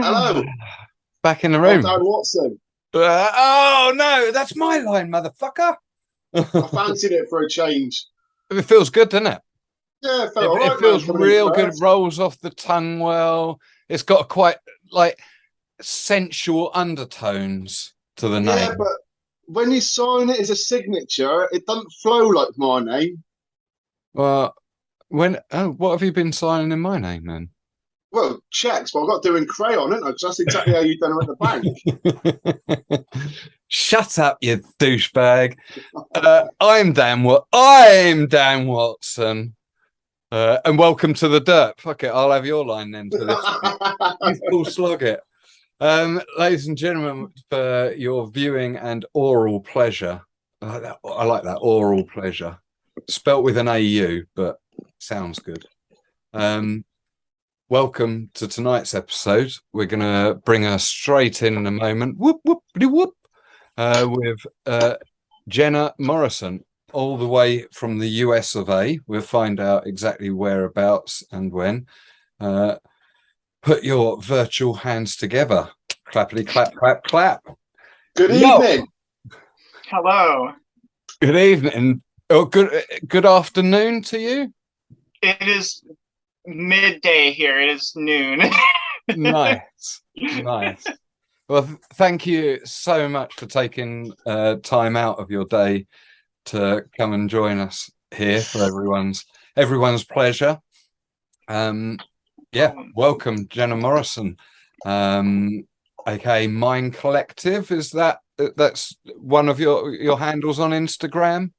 Hello, Back in the I'm room. Dan Watson. Oh no, that's my line, motherfucker. I fancied it for a change. It feels good, doesn't it? Yeah, it felt It, all it right, man, feels coming in real good. It first. rolls off the tongue well. It's got quite like sensual undertones to the Yeah, name. but when you sign it as a signature, it doesn't flow like my name. Well, what have you been signing in my name then? Well, checks, but I've got to do in crayon, isn't I? Because that's exactly how you done it at the bank. Shut up, you douchebag. I'm Dan Watson. And welcome to the dirt. Fuck it, I'll have your line then for this one. You full slog it. Ladies and gentlemen, for your viewing and oral pleasure. I like that oral pleasure. Spelt with an AU, but sounds good. Welcome to tonight's episode. We're going to bring her straight in a moment. Whoop, whoop, whoop. With Jenna Morisson, all the way from the US of A. We'll find out exactly whereabouts and when. Put your virtual hands together. Clappity clap, clap, clap. Good Yo, evening. Hello. good evening. Oh, good afternoon to you. It is midday here. It is noon. Nice. Well, thank you so much for taking time out of your day to come and join us here for everyone's pleasure. Welcome, Jenna Morisson, aka Mind Collective. That's one of your handles on Instagram?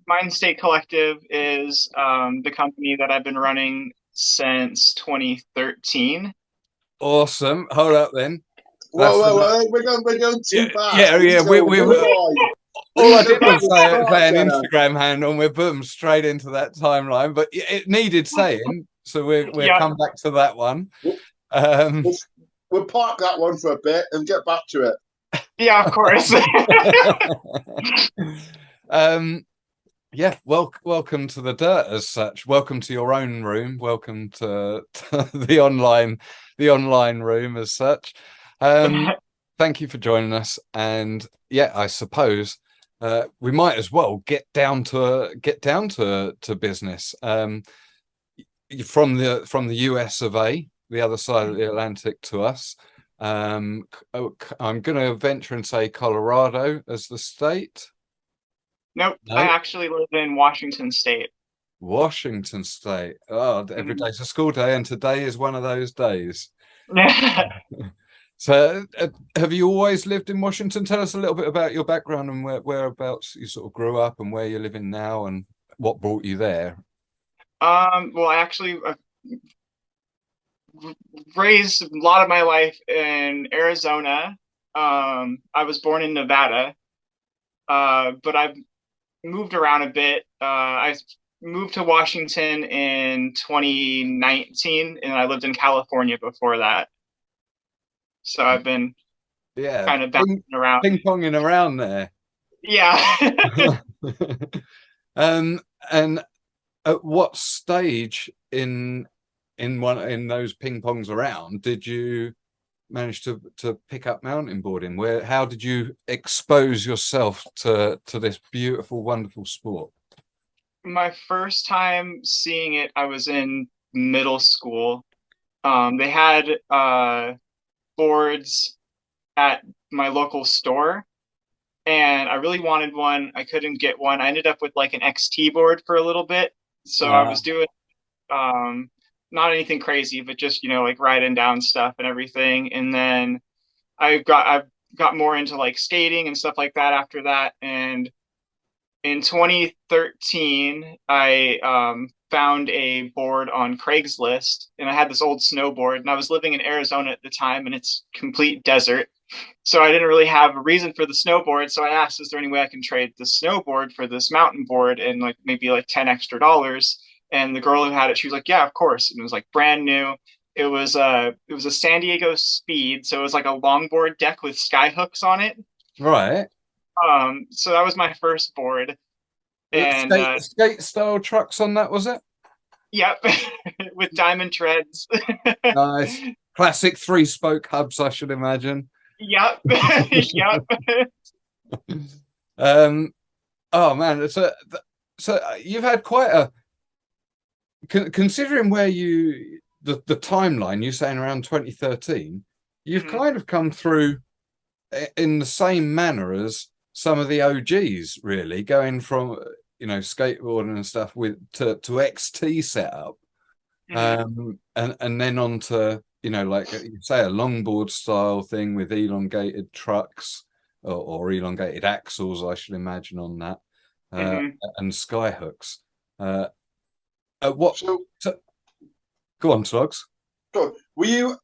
Mind State Collective is the company that I've been running since 2013. Awesome. Hold up then. Whoa. We're going too fast. Yeah. All I did was say an Jenna. Instagram handle, and we're boom straight into that timeline. But it needed saying, so we'll come back to that one. We'll park that one for a bit and get back to it. Yeah, of course. Welcome to the dirt as such. Welcome to your own room. Welcome to the online room as such. Thank you for joining us. And yeah, I suppose we might as well get down to business. From the US of A, the other side of the Atlantic to us. I'm going to venture and say Colorado as the state. Nope. I actually live in Washington State. Washington State. Oh, every day's a school day, and today is one of those days. So, have you always lived in Washington? Tell us a little bit about your background and whereabouts you sort of grew up and where you're living now and what brought you there. Well, I actually raised a lot of my life in Arizona. I was born in Nevada, but I've moved around a bit. I moved to Washington in 2019, and I lived in California before that. So I've been kind of bouncing around, ping-ponging around there. Yeah. And at what stage in those ping-pongs around did you manage to pick up mountainboarding? How did you expose yourself to this beautiful, wonderful sport? My first time seeing it, I was in middle school. They had boards at my local store, and I really wanted one. I couldn't get one. I ended up with like an XT board for a little bit. So I was doing not anything crazy, but just, like riding down stuff and everything. And then I got more into like skating and stuff like that after that. And in 2013, I found a board on Craigslist, and I had this old snowboard, and I was living in Arizona at the time, and it's complete desert. So I didn't really have a reason for the snowboard. So I asked, is there any way I can trade the snowboard for this mountain board and like maybe like $10 extra? And the girl who had it, she was like, yeah, of course. And it was like brand new. It was a San Diego Speed. So it was like a longboard deck with sky hooks on it. Right. So that was my first board. And skate style trucks on that, was it? Yep. With diamond treads. Nice. classic 3-spoke hubs, I should imagine. Yep. Yep. Oh man, so you've had quite a considering where the timeline you're saying around 2013, you've kind of come through in the same manner as some of the OGs, really, going from skateboarding and stuff to XT setup, and then on to like you say a longboard style thing with elongated trucks or elongated axles, I should imagine, on that, and sky hooks. Go on, Slogs. Good. Were you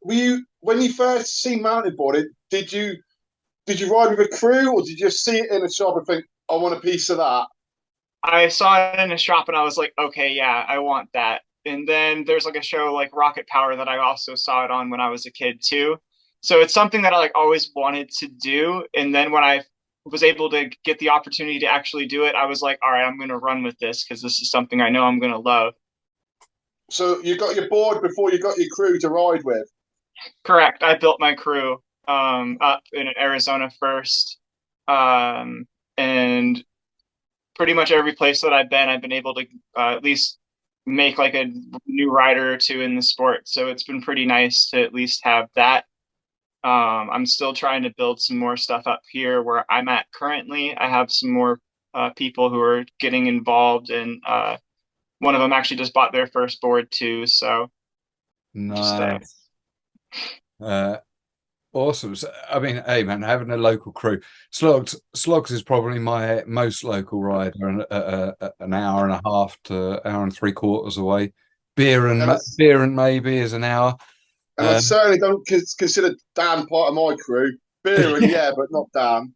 when you first see Mountainboard? Did you ride with a crew, or did you just see it in a shop and think, I want a piece of that? I saw it in a shop and I was like, okay, yeah, I want that. And then there's like a show like Rocket Power that I also saw it on when I was a kid too. So it's something that I like always wanted to do. And then when I was able to get the opportunity to actually do it, I was like, all right, I'm going to run with this because this is something I know I'm going to love. So you got your board before you got your crew to ride with? Correct. I built my crew up in Arizona first. And pretty much every place that I've been able to at least make like a new rider or two in the sport. So it's been pretty nice to at least have that. I'm still trying to build some more stuff up here where I'm at currently. I have some more people who are getting involved, and one of them actually just bought their first board too. So nice. Awesome. So, I mean, hey man, having a local crew. Slogs is probably my most local rider, an hour and a half to hour and 3/4 away. Beer and maybe is an hour. And I certainly don't consider Dan part of my crew. Beer and yeah, but not Dan.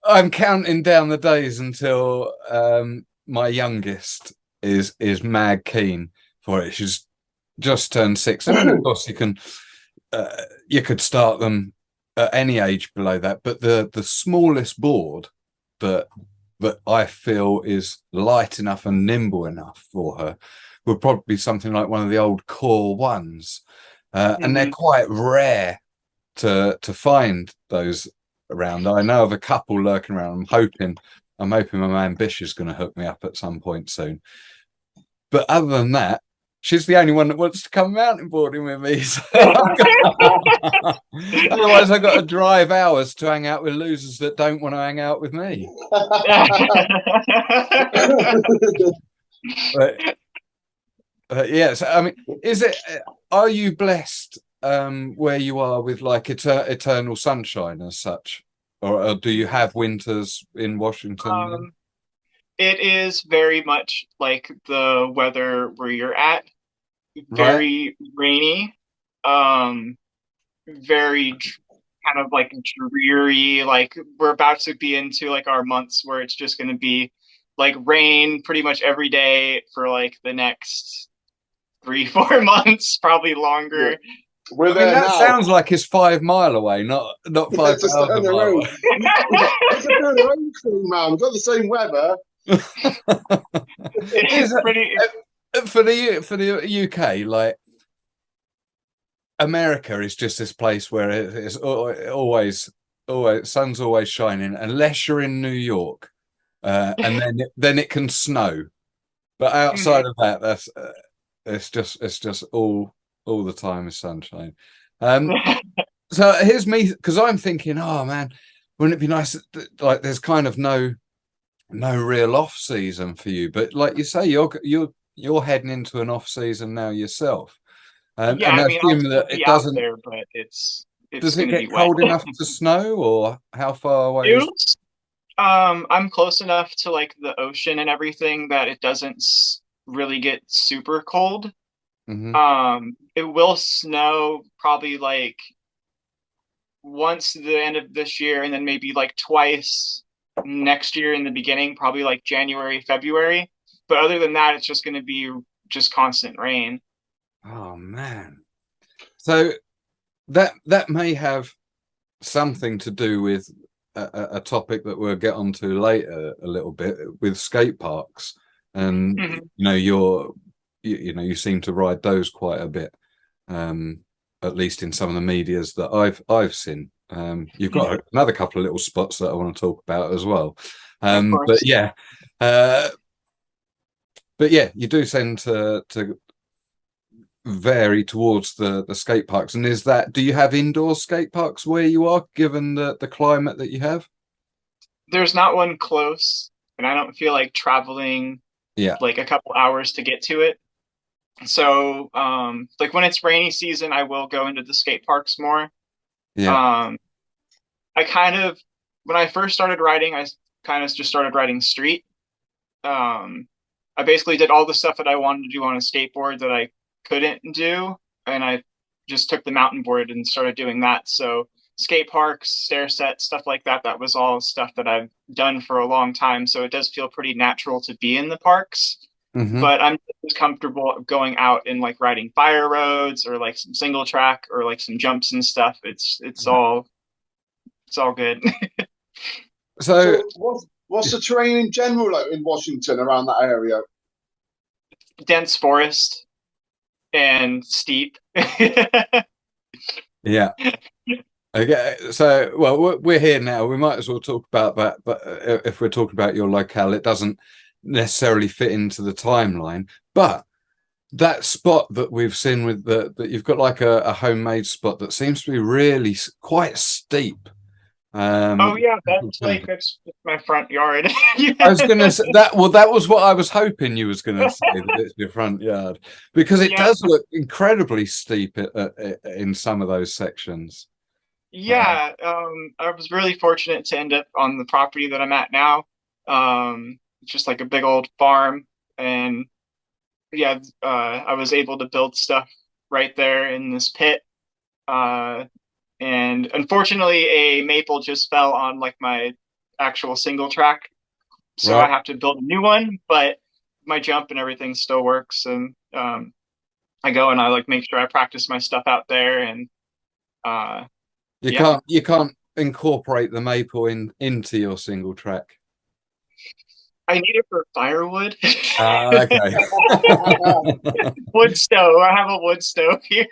I'm counting down the days until my youngest is mad keen for it. She's just turned 6, and of course you could start them at any age below that. But the smallest board that I feel is light enough and nimble enough for her would probably be something like one of the old Core ones, and they're quite rare to find those around. I know of a couple lurking around. I'm hoping my man Bish is going to hook me up at some point soon. But other than that, she's the only one that wants to come mountain boarding with me. So otherwise, I've got to drive hours to hang out with losers that don't want to hang out with me. But yes, I mean, are you blessed where you are with like eternal sunshine as such, or do you have winters in Washington? It is very much like the weather where you're at. Very rainy, very kind of like dreary. Like we're about to be into like our months where it's just going to be like rain pretty much every day for like the next 3-4 months, probly longer. We're there that now. Sounds like it's 5 mile away, not 5,000 miles away. It's a bit of rain thing, man. We've got the same weather. It's pretty. For the UK, like America is just this place where it's always sun's always shining, unless you're in New York, and then it can snow. But outside of that, that's it's just all the time is sunshine. So here's me, because I'm thinking, oh man, wouldn't it be nice? Like there's kind of no real off season for you, but like you say, you're heading into an off season now yourself. Yeah, and I mean, assume that it doesn't. There, but it's does it get cold enough to snow, or how far away? I'm close enough to like the ocean and everything that it doesn't really get super cold. It will snow probably like once the end of this year, and then maybe like twice next year in the beginning, probably like January, February. But other than that, it's just going to be just constant rain. Oh man. So that may have something to do with a topic that we'll get onto later a little bit with skate parks. and you seem to ride those quite a bit, at least in some of the medias that I've seen. You've got another couple of little spots that I want to talk about as well. But yeah, you do tend to vary towards the skate parks. And do you have indoor skate parks where you are, given the climate that you have? There's not one close, and I don't feel like traveling like a couple hours to get to it. So like when it's rainy season, I will go into the skate parks more. When I first started riding, I kind of just started riding street. I basically did all the stuff that I wanted to do on a skateboard that I couldn't do, and I just took the mountain board and started doing that. So skate parks, stair sets, stuff like that, that was all stuff that I've done for a long time. So it does feel pretty natural to be in the parks. But I'm just comfortable going out and like riding fire roads or like some single track or like some jumps and stuff. It's all good. So what's the terrain in general like in Washington around that area? Dense forest and steep. Yeah. Okay, so we're here now. We might as well talk about that. But if we're talking about your locale, it doesn't necessarily fit into the timeline. But that spot that we've seen with that you've got like a homemade spot that seems to be really quite steep. Oh yeah, that's my front yard. I was gonna say that. Well, that was what I was hoping you was gonna say, that it's your front yard, because it does look incredibly steep in some of those sections. Yeah, I was really fortunate to end up on the property that I'm at now. It's just like a big old farm, and I was able to build stuff right there in this pit. And unfortunately, a maple just fell on like my actual single track, so I have to build a new one. But my jump and everything still works, and I go and I like make sure I practice my stuff out there. And you can't incorporate the maple into your single track. I need it for firewood. Okay. Wood stove. I have a wood stove here.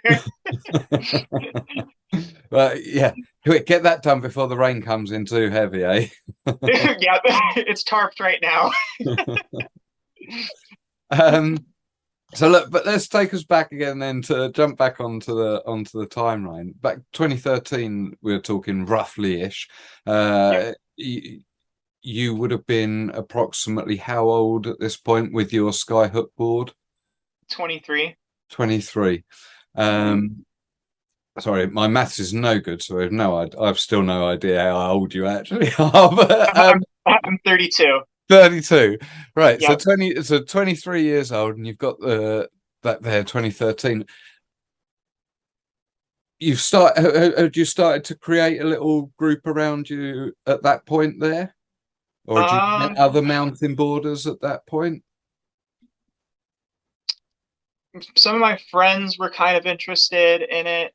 But yeah, get that done before the rain comes in too heavy, eh? Yeah, it's tarped right now. So look, but let's take us back again then, to jump back onto the timeline. Back 2013, we were talking roughly-ish. You would have been approximately how old at this point with your skyhook board? 23. 23. Sorry, my maths is no good, so I've still no idea how old you actually are. But, I'm 32. 32, right? Yep. So 23 years old, and you've got that there 2013. Had you started to create a little group around you at that point there, or did you met other mountain boarders at that point? Some of my friends were kind of interested in it.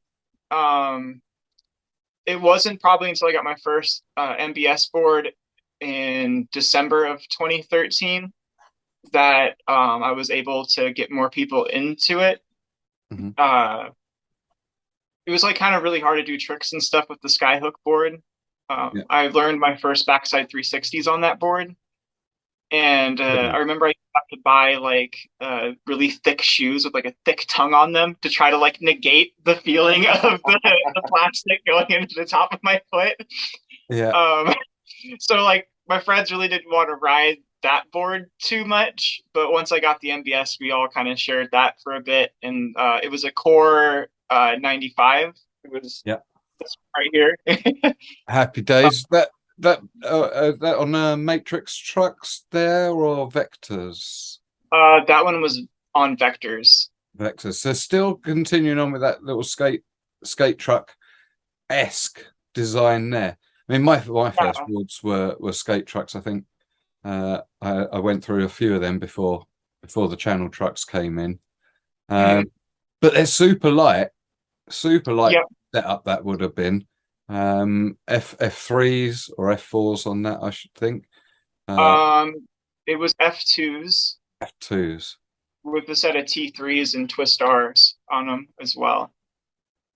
It wasn't probably until I got my first MBS board in December of 2013 that I was able to get more people into it. It was like kind of really hard to do tricks and stuff with the skyhook board. I learned my first backside 360s on that board. And I remember I had to buy like really thick shoes with like a thick tongue on them to try to like negate the feeling of the plastic going into the top of my foot. Yeah. So like my friends really didn't want to ride that board too much, but once I got the MBS, we all kind of shared that for a bit, and it was a Core 95. It was right here. Happy days. That on Matrix trucks there, or Vectors? That one was on Vectors. Vectors. So still continuing on with that little skate truck-esque design there. I mean, my first boards were skate trucks. I think I went through a few of them before the channel trucks came in. But they're super light setup that would have been. F3s or F4s on that, I should think. It was F2s. F2s. with a set of T3s and twist Rs on them as well.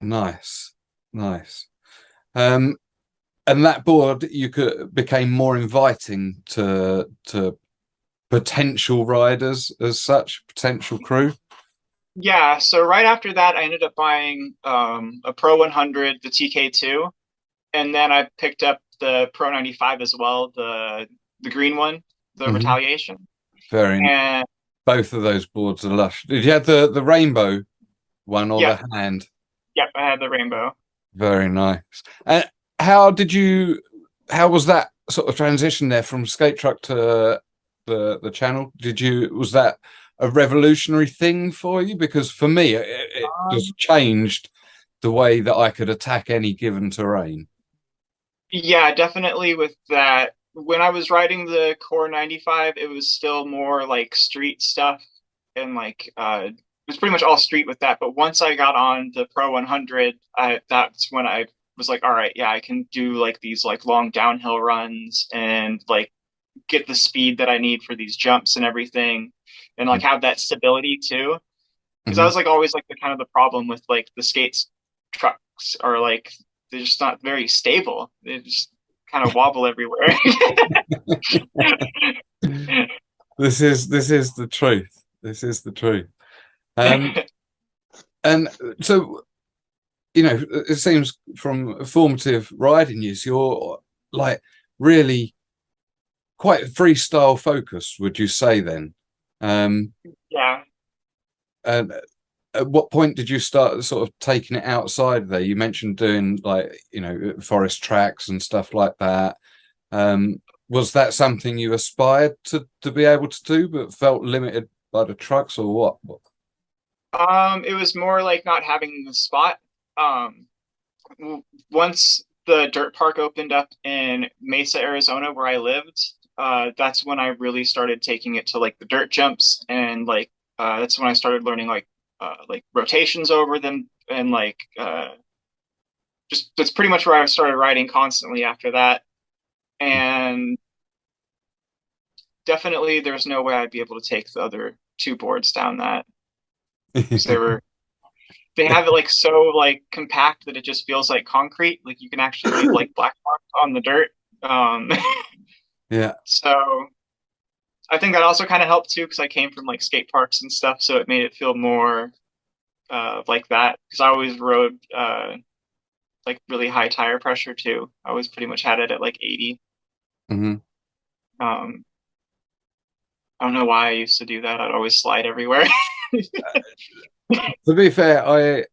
Nice, nice. And that board became more inviting to potential riders as such, potential crew. Yeah, so right after that, I ended up buying a Pro 100, the TK2, and then I picked up the Pro 95 as well, the green one, the Retaliation. Very. And both of those boards are lush. Did you have the rainbow one or the hand? Yep, I had the rainbow. Very nice. And how was that sort of transition there from skate truck to the channel? Was that a revolutionary thing for you? Because for me, it just changed the way that I could attack any given terrain. Yeah, definitely with that. When I was riding the Core 95, it was still more like street stuff, and like it was pretty much all street with that. But once I got on the Pro 100, that's when I was like, all right, yeah, I can do like these like long downhill runs and like get the speed that I need for these jumps and everything, and like have that stability too. Because I was like always like the kind of the problem with like the skates trucks are like they're just not very stable. They just kind of wobble everywhere. This is the truth. This is the truth. And so, you know, it seems from formative riding years, you're like really quite freestyle focused, would you say then? Yeah. And at what point did you start sort of taking it outside there? You mentioned doing like, you know, forest tracks and stuff like that. Was that something you aspired to be able to do, but felt limited by the trucks, or what? It was more like not having the spot. Once the dirt park opened up in Mesa, Arizona, where I lived, that's when I really started taking it to like the dirt jumps, and like that's when I started learning like rotations over them, and like just that's pretty much where I started riding constantly after that. And definitely there's no way I'd be able to take the other two boards down that, because they have it like so like compact that it just feels like concrete. Like you can actually leave like black marks on the dirt. Yeah. So I think that also kind of helped too, because I came from like skate parks and stuff, so it made it feel more like that. Because I always rode like really high tire pressure too. I always pretty much had it at like 80. I don't know why I used to do that. I'd always slide everywhere. To be fair,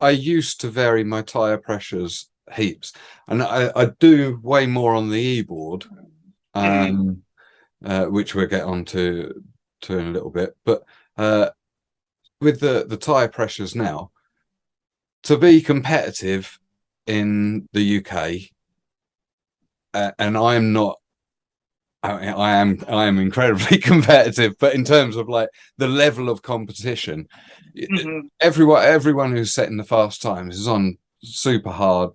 I used to vary my tire pressures heaps, and I do way more on the e-board, which we'll get on to in a little bit. But with the tire pressures now, to be competitive in the UK, and I'm not. I am incredibly competitive, but in terms of like the level of competition, everyone who's setting the fast times is on super hard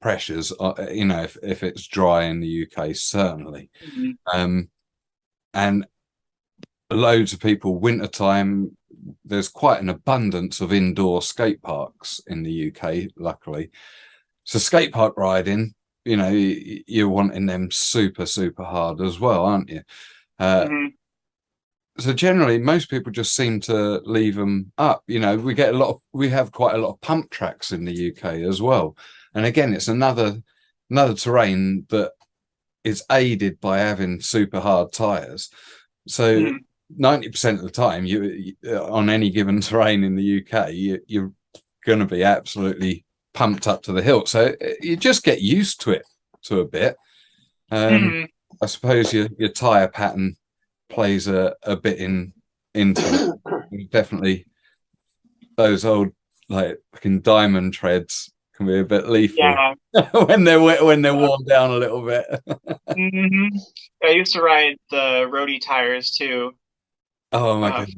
pressures. You know, if it's dry in the UK, certainly, and loads of people wintertime. There's quite an abundance of indoor skate parks in the UK, luckily. So skate park riding, you know, you're wanting them super hard as well, aren't you? So generally most people just seem to leave them up. You know, we have quite a lot of pump tracks in the UK as well, and again it's another terrain that is aided by having super hard tires. So 90% of the time you on any given terrain in the UK you're going to be absolutely pumped up to the hilt, so you just get used to it to a bit. I suppose your tire pattern plays a bit into it. Definitely those old like fucking diamond treads can be a bit lethal when they're worn down a little bit. I used to ride the roadie tires too. Oh my god.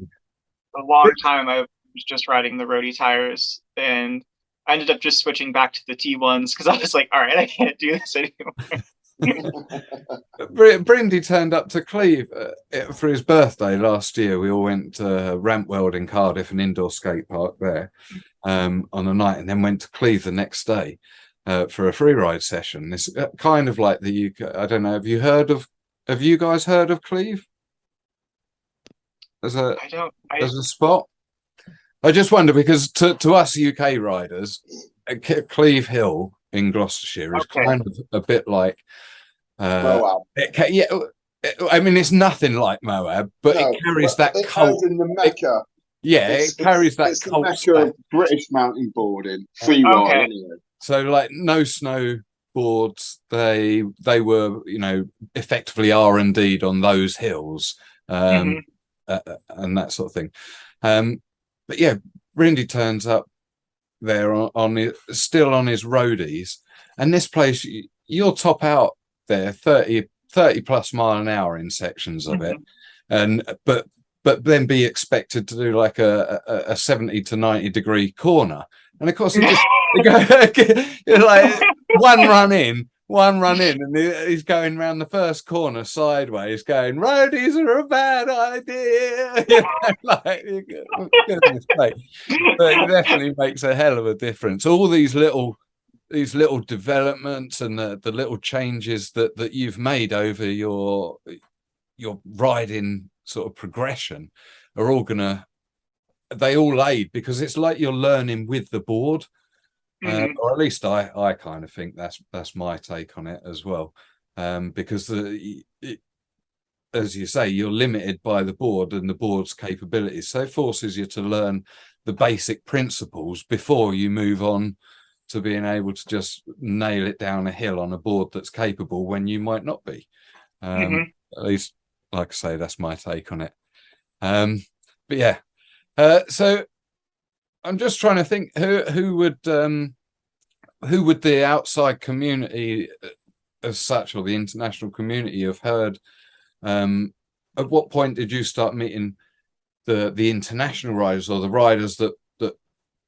A long time I was just riding the roadie tires, and I ended up just switching back to the T1s because I was like, all right, I can't do this anymore. Brindy turned up to Cleve for his birthday last year. We all went to Ramp World in Cardiff, an indoor skate park there, on a night, and then went to Cleve the next day for a free ride session. It's kind of like the UK. I don't know. Have you guys heard of Cleve as a spot? I just wonder, because to us UK riders, Cleve Hill in Gloucestershire is kind of a bit like Moab. I mean, it's nothing like Moab, but it carries that cult in the Mecca. It carries that cult. It's the Mecca of British mountain boarding, free ride anyway. So, like, no snow boards. They were, effectively R&D'd on those hills, and that sort of thing. But yeah, Brindy turns up there still on his roadies, and this place, you'll top out there 30 plus mile an hour in sections of it, but then be expected to do like a 70 to 90 degree corner, and of course like one run in, and he's going around the first corner sideways, going, "Roadies are a bad idea." Goodness sake. But it definitely makes a hell of a difference. All these little developments and the little changes that you've made over your riding sort of progression are all they all aid, because it's like you're learning with the board. Or at least I kind of think that's my take on it as well, because as you say, you're limited by the board and the board's capabilities, so it forces you to learn the basic principles before you move on to being able to just nail it down a hill on a board that's capable when you might not be. At least, like I say, that's my take on it. But yeah, so I'm just trying to think who would the outside community as such, or the international community, have heard. At what point did you start meeting the international riders, or the riders that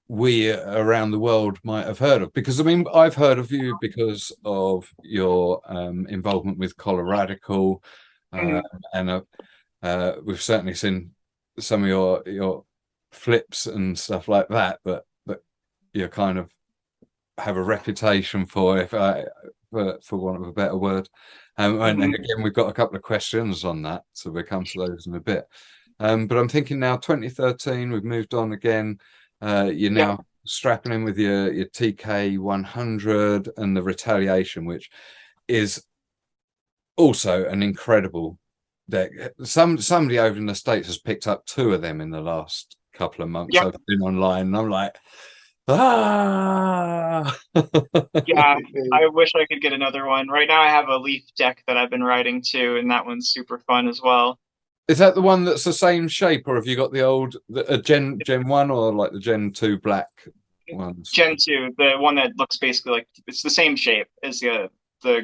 we around the world might have heard of? Because I mean, I've heard of you because of your involvement with coloradical, and we've certainly seen some of your flips and stuff like that, but you kind of have a reputation for, for want of a better word. And again, we've got a couple of questions on that, so we'll come to those in a bit. But I'm thinking now, 2013, we've moved on again. You're now strapping in with your TK 100 and the Retaliation, which is also an incredible deck. Somebody over in the States has picked up 2 of them in the last couple of months. I've been online and I'm like, yeah, I wish I could get another one. Right now I have a Leaf deck that I've been riding too, and that one's super fun as well. Is that the one that's the same shape, or have you got the old Gen 1, or like the Gen 2 black ones? Gen 2, the one that looks basically like it's the same shape as the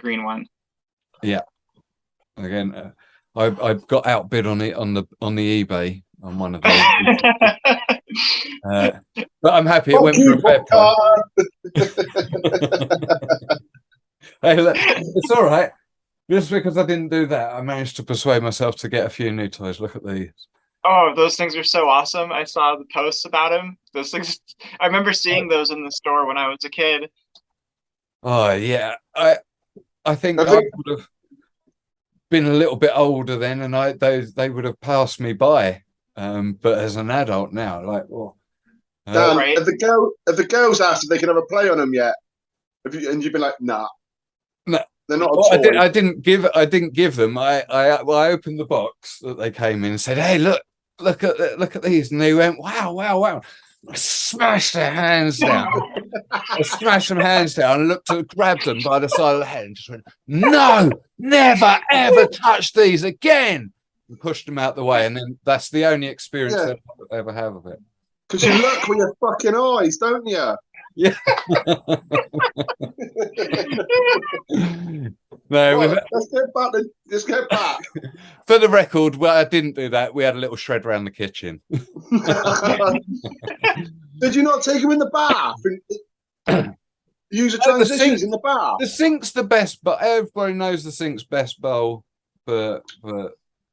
green one. Yeah. Again, I got outbid on it on the eBay on one of those. But I'm happy it went for a fair price. Hey, look, it's all right. Just because I didn't do that, I managed to persuade myself to get a few new toys. Look at these. Oh, those things are so awesome. I saw the posts about them. Those things, I remember seeing those in the store when I was a kid. Oh, yeah. I think I would have been a little bit older then, and they would have passed me by. But as an adult now, like, well, right. Have the girls asked if they can have a play on them yet? And you've been like, nah. No. They're not. Well, I didn't give them. I opened the box that they came in and said, "Hey, look at these," and they went, "Wow!" I smashed their hands down. I smashed them hands down and grabbed them by the side of the head and just went, "No, never ever touch these again!" And pushed them out the way. And then that's the only experience I ever have of it. Because you look with your fucking eyes, don't you? Yeah. No, let's get back. For the record, well, I didn't do that. We had a little shred around the kitchen. Did you not take him in the bath? use the The sink, transitions in the bar. the sink's the best, but everybody knows the sink's best bowl for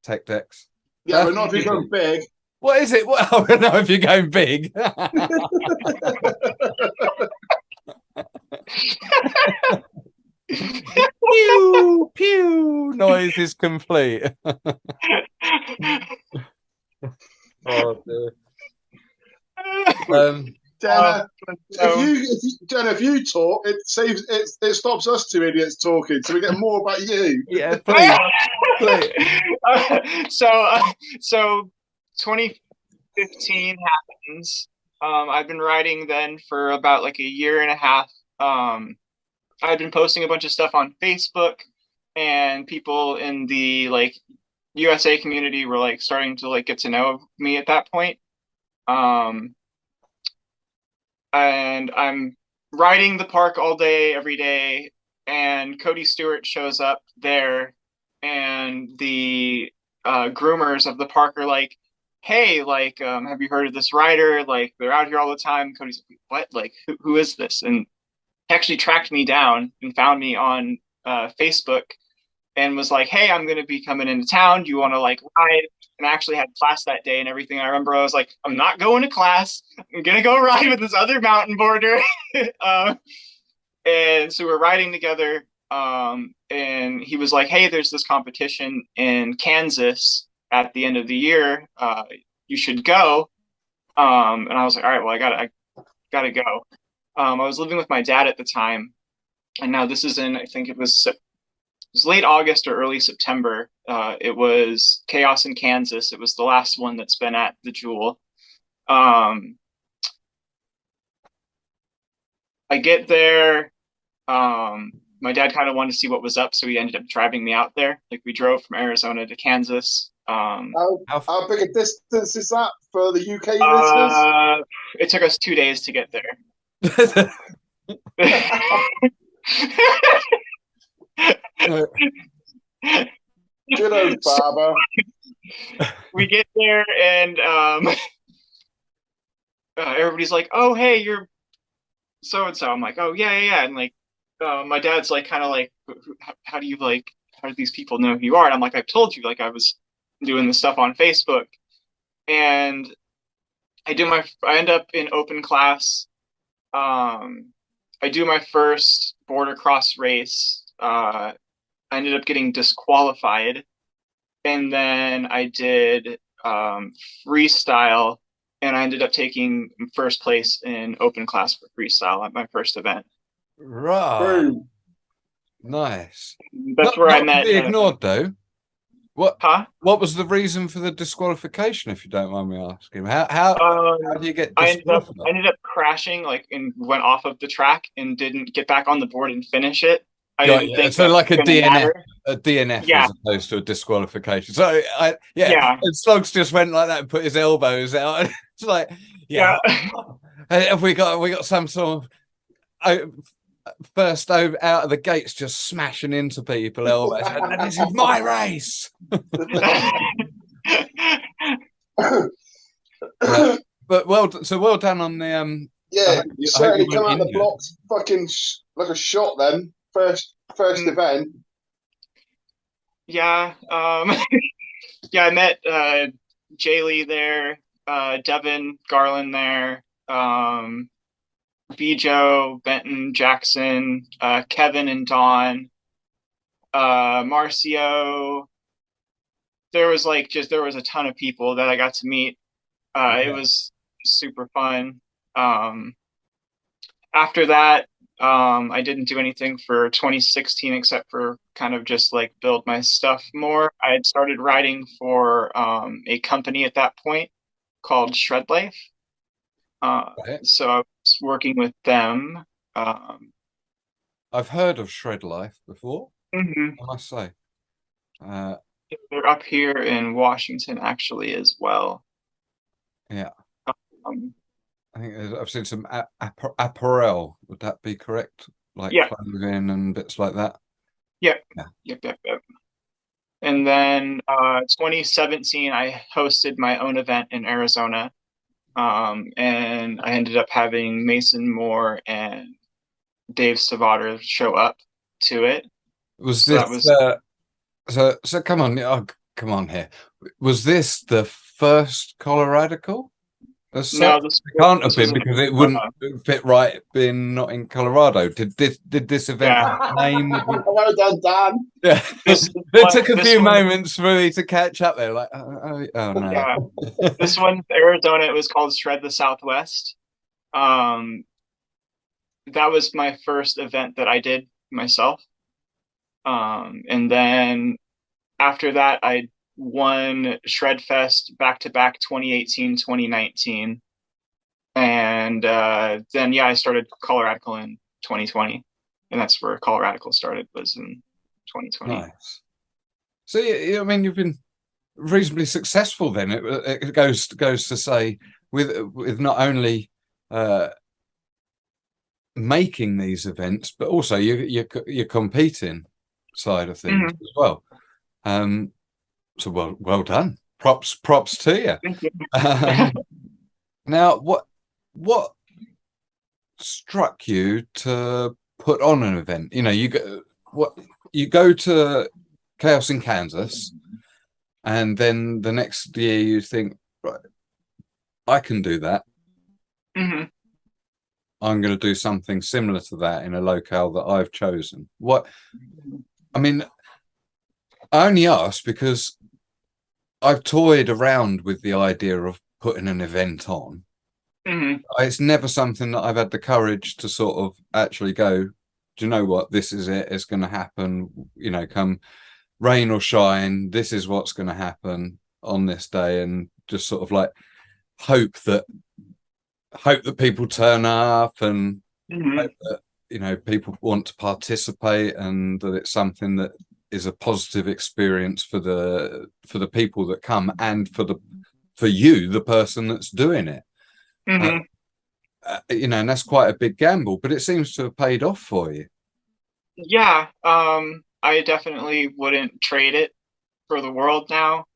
tech decks. Yeah, but not if you're going big. What is it? Well, I don't know if you're going big. Pew pew. Noise is complete. Oh dear. Jenna, if you talk, it saves it stops us two idiots talking, so we get more about you. Yeah, please. Please. So 2015 happens. I've been writing then for about like a year and a half. I've been posting a bunch of stuff on Facebook, and people in the like USA community were like starting to like get to know me at that point. And I'm riding the park all day, every day, and Cody Stewart shows up there, and the groomers of the park are like, "Hey, like, have you heard of this rider? Like, they're out here all the time." Cody's like, "What? Like, who is this?" And he actually tracked me down and found me on Facebook and was like, "Hey, I'm gonna be coming into town. Do you want to like ride?" And I actually had class that day and everything. I remember I was like, "I'm not going to class. I'm gonna go ride with this other mountain boarder." And so we're riding together. And he was like, "Hey, there's this competition in Kansas at the end of the year. You should go." And I was like, "All right, well, I gotta go." I was living with my dad at the time, and now this is I think it was late August or early September. It was Chaos in Kansas. It was the last one that's been at the Jewel. I get there. My dad kind of wanted to see what was up, so he ended up driving me out there. Like we drove from Arizona to Kansas. How big a distance is that for the UK listeners? It took us 2 days to get there. Good old Barber. We get there and everybody's like, "Oh, hey, you're so and so." I'm like, "Oh, yeah." And like, my dad's like, kind of like, how do these people know who you are?" And I'm like, "I've told you, like, I was doing this stuff on Facebook." And I end up in open class. I do my first border cross race. I ended up getting disqualified, and then I did freestyle, and I ended up taking first place in open class for freestyle at my first event. Right. Nice. That's where I met. To be ignored though. What? Huh? What was the reason for the disqualification, if you don't mind me asking? How do you get disqualified? I ended up crashing, like, and went off of the track and didn't get back on the board and finish it. I didn't think so like a DNF yeah. as opposed to a disqualification. So and Slugs just went like that and put his elbows out. It's like, yeah. Have we got some sort of first out of the gates just smashing into people elbows? This is my race. But well done on the yeah, you certainly come out the blocks fucking like a shot then. First event. Yeah. Yeah, I met Jaylee there, Devin Garland there, Bijo, Benton, Jackson, Kevin and Dawn, Marcio. There was a ton of people that I got to meet. It was super fun. After that, I didn't do anything for 2016 except for kind of just like build my stuff more. I had started writing for a company at that point called Shred Life. So I was working with them. I've heard of Shred Life before, I must say. They're up here in Washington actually as well. Yeah. I think I've seen some apparel. Would that be correct? Like clothing and bits like that? Yep. And then 2017, I hosted my own event in Arizona. And I ended up having Mason Moore and Dave Savater show up to it. Was So this that was so come on, oh, come on here. Was this the first coloradical as such? no, this It can't have this was been in because it wouldn't fit right being not in Colorado. Did this event yeah. have a name? Well done, Dan. Yeah. This It took a this few one, moments for me to catch up there. Like, oh no. yeah, this one, Arizona. It was called Shred the Southwest. Um, that was my first event that I did myself. And then after that, I won Shred Fest back to back 2018, 2019. And then, yeah, I started coloradical in 2020. And that's where coloradical started, was in 2020. Nice. So I mean, you've been reasonably successful then. It goes to say with not only making these events, but also you're competing side of things as well. So well done. Props to you. Thank you. Now, what struck you to put on an event? You know, you go to Chaos in Kansas, and then the next year you think, right, I can do that. Mm-hmm. I'm going to do something similar to that in a locale that I've chosen. I mean, I only ask because I've toyed around with the idea of putting an event on. Mm-hmm. It's never something that I've had the courage to sort of actually go, do you know what? This is it. It's going to happen. You know, come rain or shine, this is what's going to happen on this day, and just sort of like hope that people turn up, and hope that, you know, people want to participate, and that it's something that is a positive experience for the people that come, and for you, the person that's doing it. You know, and that's quite a big gamble, but it seems to have paid off for you. Yeah, I definitely wouldn't trade it for the world now.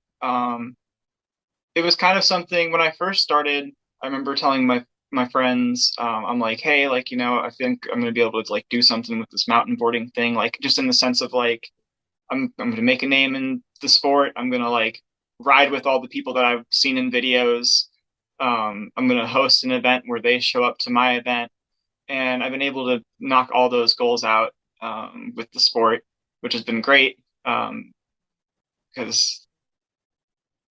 It was kind of something when I first started. I remember telling my friends, I'm like, hey, like, you know, I think I'm gonna be able to like do something with this mountain boarding thing, like just in the sense of like I'm gonna make a name in the sport. I'm gonna like ride with all the people that I've seen in videos. I'm gonna host an event where they show up to my event, and I've been able to knock all those goals out with the sport, which has been great. Because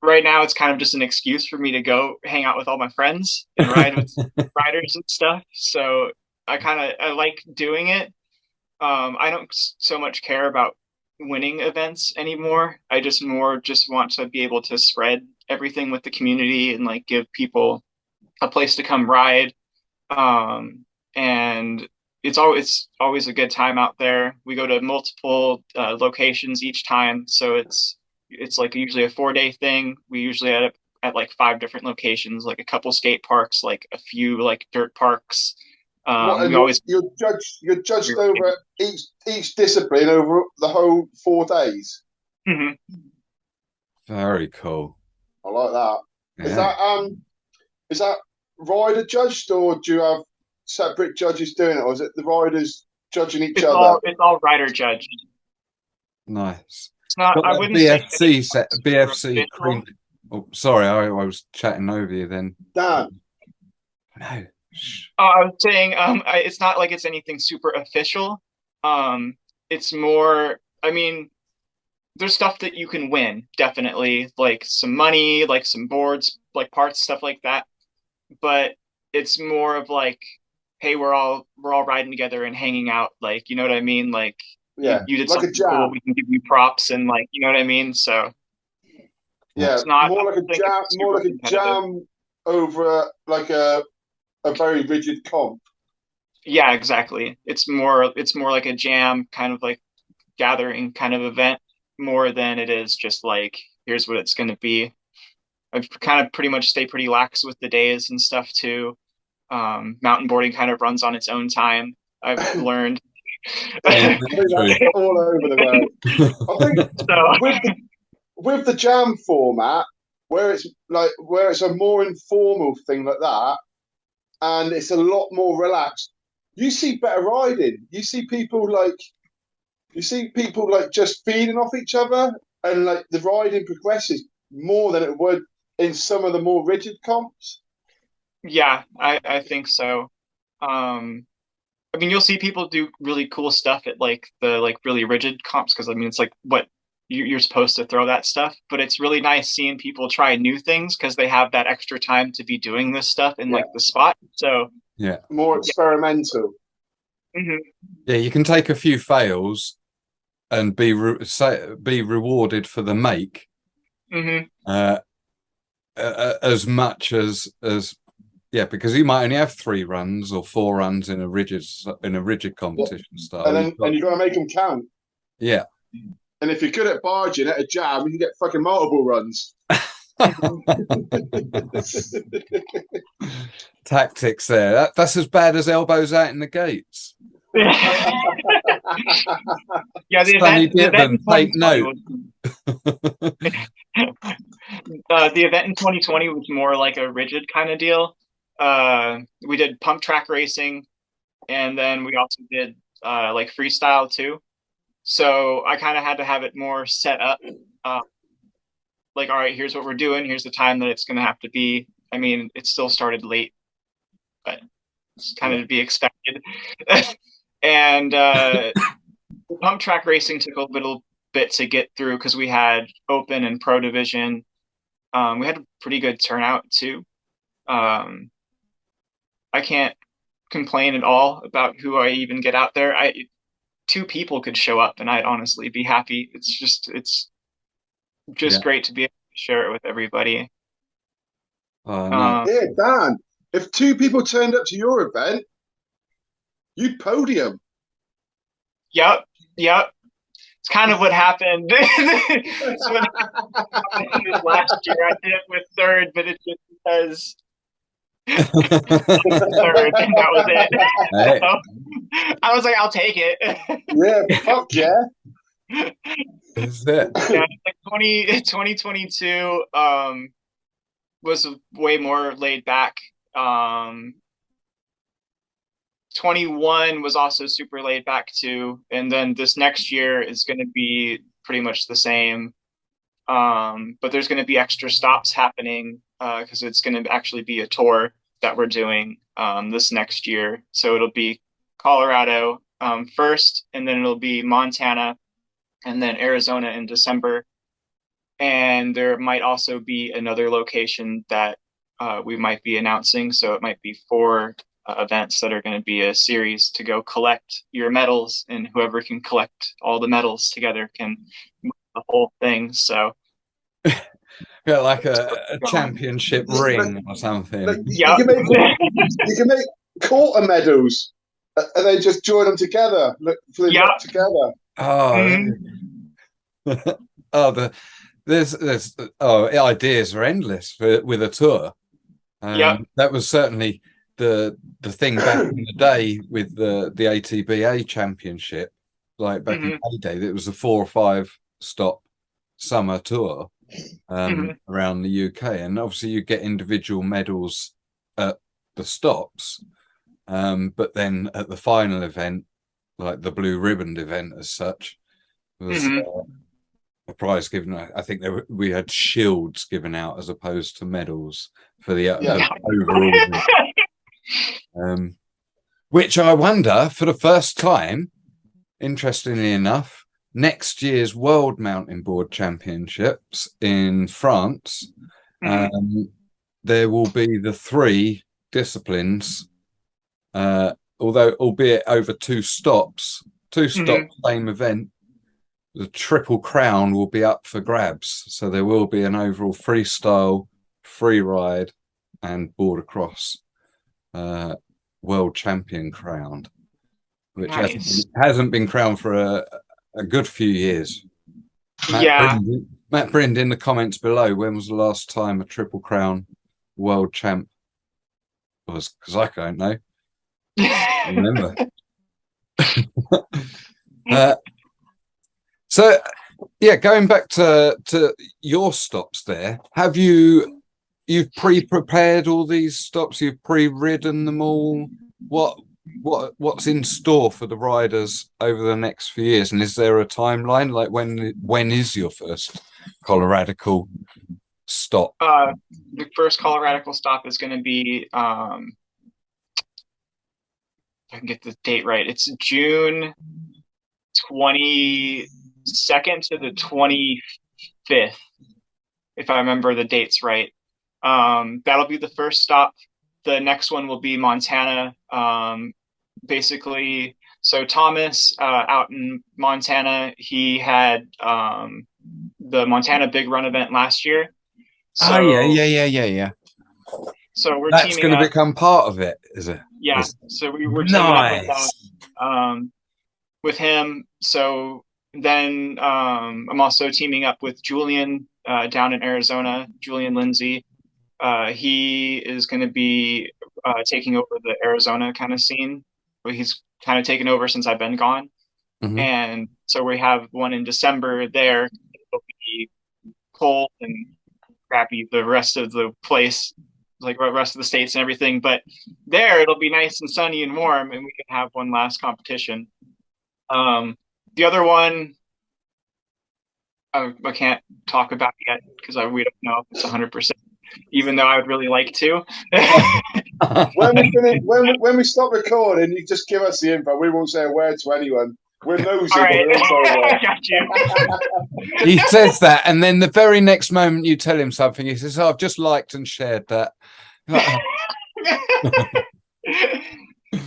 right now it's kind of just an excuse for me to go hang out with all my friends and ride with riders and stuff. So I like doing it. I don't so much care about winning events anymore. I just want to be able to spread everything with the community and like give people a place to come ride. And it's always a good time out there. We go to multiple locations each time, so it's like usually a 4-day thing. We usually at like 5 different locations, like a couple skate parks, like a few like dirt parks. You're judged over each discipline over the whole 4 days. Mm-hmm. Very cool. I like that. Yeah. Is that rider judged, or do you have separate judges doing it, or is it the riders judging each other? It's all rider judged. Nice. It's not. I wouldn't BFC say BFC cream. Oh, sorry, I was chatting over you then. Dan. No. I was saying, it's not like it's anything super official. It's more. I mean, there's stuff that you can win, definitely, like some money, like some boards, like parts, stuff like that. But it's more of like, hey, we're all riding together and hanging out, like, you know what I mean? Like, yeah, you did like something cool, we can give you props, and like, you know what I mean? So yeah, it's not more like a jam over like a very rigid comp. Yeah, exactly. It's more like a jam, kind of like gathering kind of event, more than it is just like, here's what it's going to be. I've kind of pretty much stay pretty lax with the days and stuff too. Mountain boarding kind of runs on its own time, I've learned. Yeah, all over the world. I think so, with the jam format, where it's a more informal thing like that, and it's a lot more relaxed. you see better riding. You see people like just feeding off each other, and like the riding progresses more than it would in some of the more rigid comps. Yeah, I think so. I mean, you'll see people do really cool stuff at like the like really rigid comps because I mean, it's like what you're supposed to throw that stuff, but it's really nice seeing people try new things because they have that extra time to be doing this stuff in like the spot. So Yeah, more experimental. mhm. yeah, you can take a few fails and be rewarded for the make Mhm. as much as yeah, because you might only have 3 runs or 4 runs in a rigid competition style. And you've got to make them count. Yeah. And if you're good at barging at a jam, you can get fucking multiple runs. Tactics there. That's as bad as elbows out in the gates. Yeah, the Sonny event in Gibbon, take 2020 note. the event in 2020 was more like a rigid kind of deal. We did pump track racing, and then we also did like freestyle too. So I kind of had to have it more set up. Like, all right, here's what we're doing. Here's the time that it's going to have to be. I mean, it still started late, but it's kind of to be expected. And pump track racing took a little bit to get through because we had open and pro division. We had a pretty good turnout too. I can't complain at all about who I even get out there. 2 people could show up and I'd honestly be happy. It's just great to be able to share it with everybody. No. Yeah, Dan, if 2 people turned up to your event, you'd podium. Yep. It's kind of what happened. It's what happened last year. I did it with 3rd, but it's just because 3rd, and that was it. Hey. So, I was like, I'll take it. Yeah, fuck yeah. Is it? Yeah, like 2022 was way more laid back. 21 was also super laid back too, and then this next year is going to be pretty much the same. But there's going to be extra stops happening because it's going to actually be a tour that we're doing this next year. So it'll be Colorado first, and then it'll be Montana, and then Arizona in December. And there might also be another location that we might be announcing. So it might be 4 events that are going to be a series to go collect your medals, and whoever can collect all the medals together can move the whole thing. So got like a championship ring or something. Like, you can make quarter medals and then just join them together. Look for them together. Oh, oh, there's ideas are endless with a tour. That was certainly the thing back in the day with the ATBA championship, like back in the day. It was a 4 or 5 stop summer tour around the UK, and obviously you get individual medals at the stops, but then at the final event, like the blue ribbon event as such, was a prize given. I think we had shields given out as opposed to medals for the overall. Which I wonder, for the first time, interestingly enough, next year's World Mountainboard Championships in France, there will be the 3 disciplines, although albeit over 2 stops, same event. The Triple Crown will be up for grabs, so there will be an overall freestyle, free ride, and border cross world champion crowned, which hasn't been crowned for a good few years. Matt Brind in the comments below, when was the last time a Triple Crown world champ was? Because I don't know. Remember. So yeah, going back to your stops there, have you've pre-prepared all these stops, you've pre-ridden them all? what's in store for the riders over the next few years, and is there a timeline? Like when is your first coloradical stop? The first coloradical stop is going to be if I can get the date right, it's June 22nd to the 25th, if I remember the dates right. That'll be the first stop. The next one will be Montana. Basically, so Thomas out in Montana, he had the Montana Big Run event last year. So, yeah. So we're that's going to become part of it, is it? Yeah. So we're teaming up with that, with him. So then I'm also teaming up with Julian down in Arizona, Julian Lindsay. He is going to be taking over the Arizona kind of scene. He's kind of taken over since I've been gone. Mm-hmm. And so we have one in December there. It'll be cold and crappy the rest of the place, like the rest of the states and everything. But there it'll be nice and sunny and warm, and we can have one last competition. The other one I can't talk about yet because we don't know if it's 100%, even though I would really like to. when we stop recording, you just give us the info. We won't say a word to anyone. We're nosy. All right. I got you. He says that, and then the very next moment you tell him something, he says, I've just liked and shared that.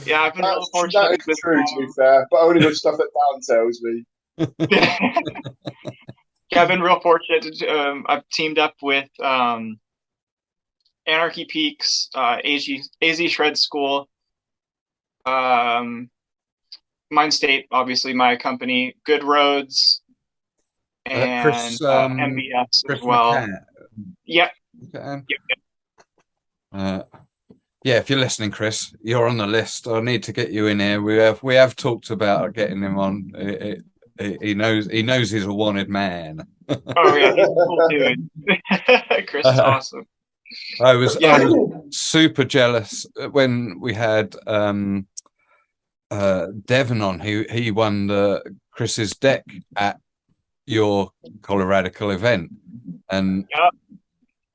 Yeah, I've been real fortunate. That is true, to be fair, but only the stuff that Dan tells me. Yeah, I've been real fortunate. I've teamed up with Anarchy Peaks, AZ Shred School, Mind State, obviously my company, Good Roads, and Chris, MBS Chris as well. McCann. Yep. Okay. Yeah, if you're listening, Chris, you're on the list. I need to get you in here. We have talked about getting him on. He knows he's a wanted man. Oh yeah, he's a cool dude. Chris is awesome. I was super jealous when we had Devon on. He won Chris's deck at your coloradical event, and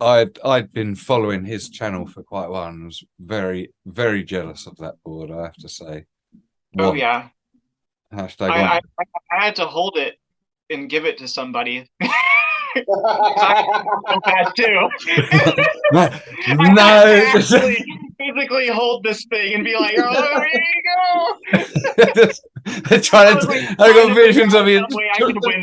I'd been following his channel for quite a while and was very, very jealous of that board, I have to say. Oh yeah. I had to hold it and give it to somebody. I bad too. No, physically hold this thing and be like, "Oh, here you go." I got visions of you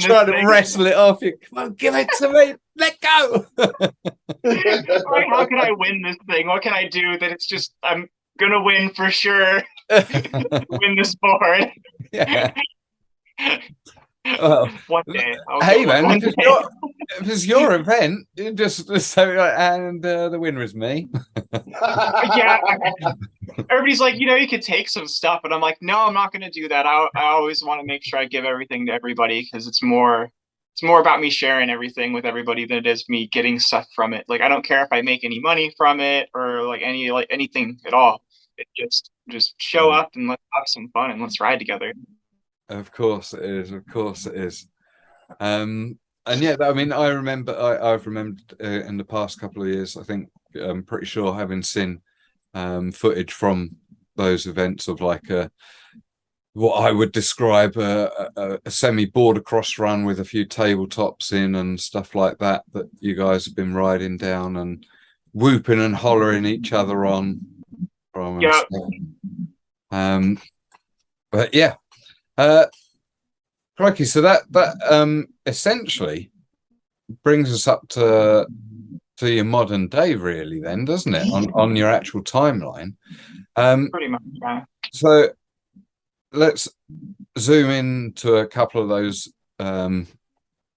trying to wrestle it off you. Come on, give it to me. Let go. Like, how can I win this thing? What can I do that it's just I'm gonna win for sure? Win this board. Yeah. Well, one day. Hey man, if it's your event, you just say, and the winner is me. Yeah. Everybody's like, you could take some stuff, but I'm like, no, I'm not going to do that. I always want to make sure I give everything to everybody because it's more about me sharing everything with everybody than it is me getting stuff from it. Like, I don't care if I make any money from it or anything at all. It just show up and let's have some fun and let's ride together. Of course it is. Of course it is. And yeah, I mean, I've remembered in the past couple of years, I think I'm pretty sure having seen footage from those events of like what I would describe a semi-border cross run with a few tabletops in and stuff like that you guys have been riding down and whooping and hollering each other on from. Yeah. But yeah. Crikey, so that essentially brings us up to your modern day, really, then, doesn't it? On your actual timeline. Pretty much, yeah. So let's zoom into a couple of those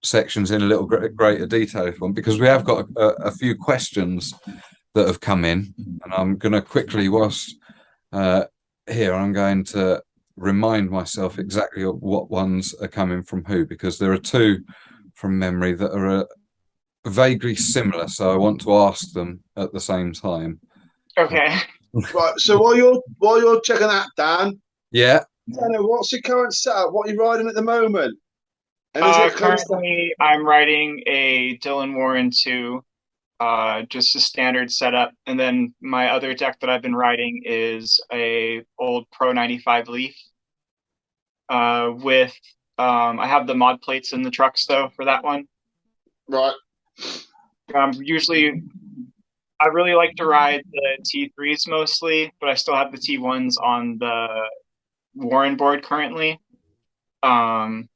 sections in a little greater detail, if you want, because we have got a few questions that have come in, and I'm going to quickly, whilst here, I'm going to remind myself exactly what ones are coming from who, because there are two from memory that are vaguely similar, so I want to ask them at the same time. Okay. Right. So while you're checking that, Dan, Yeah. Jenna, what's your current setup? What are you riding at the moment? And is it close to? Currently, I'm riding a Dylan Warren 2, just a standard setup. And then my other deck that I've been riding is a old Pro 95 Leaf. With I have the mod plates in the trucks though for that one. Right. Usually, I really like to ride the T3s mostly, but I still have the T1s on the Warren board currently. I've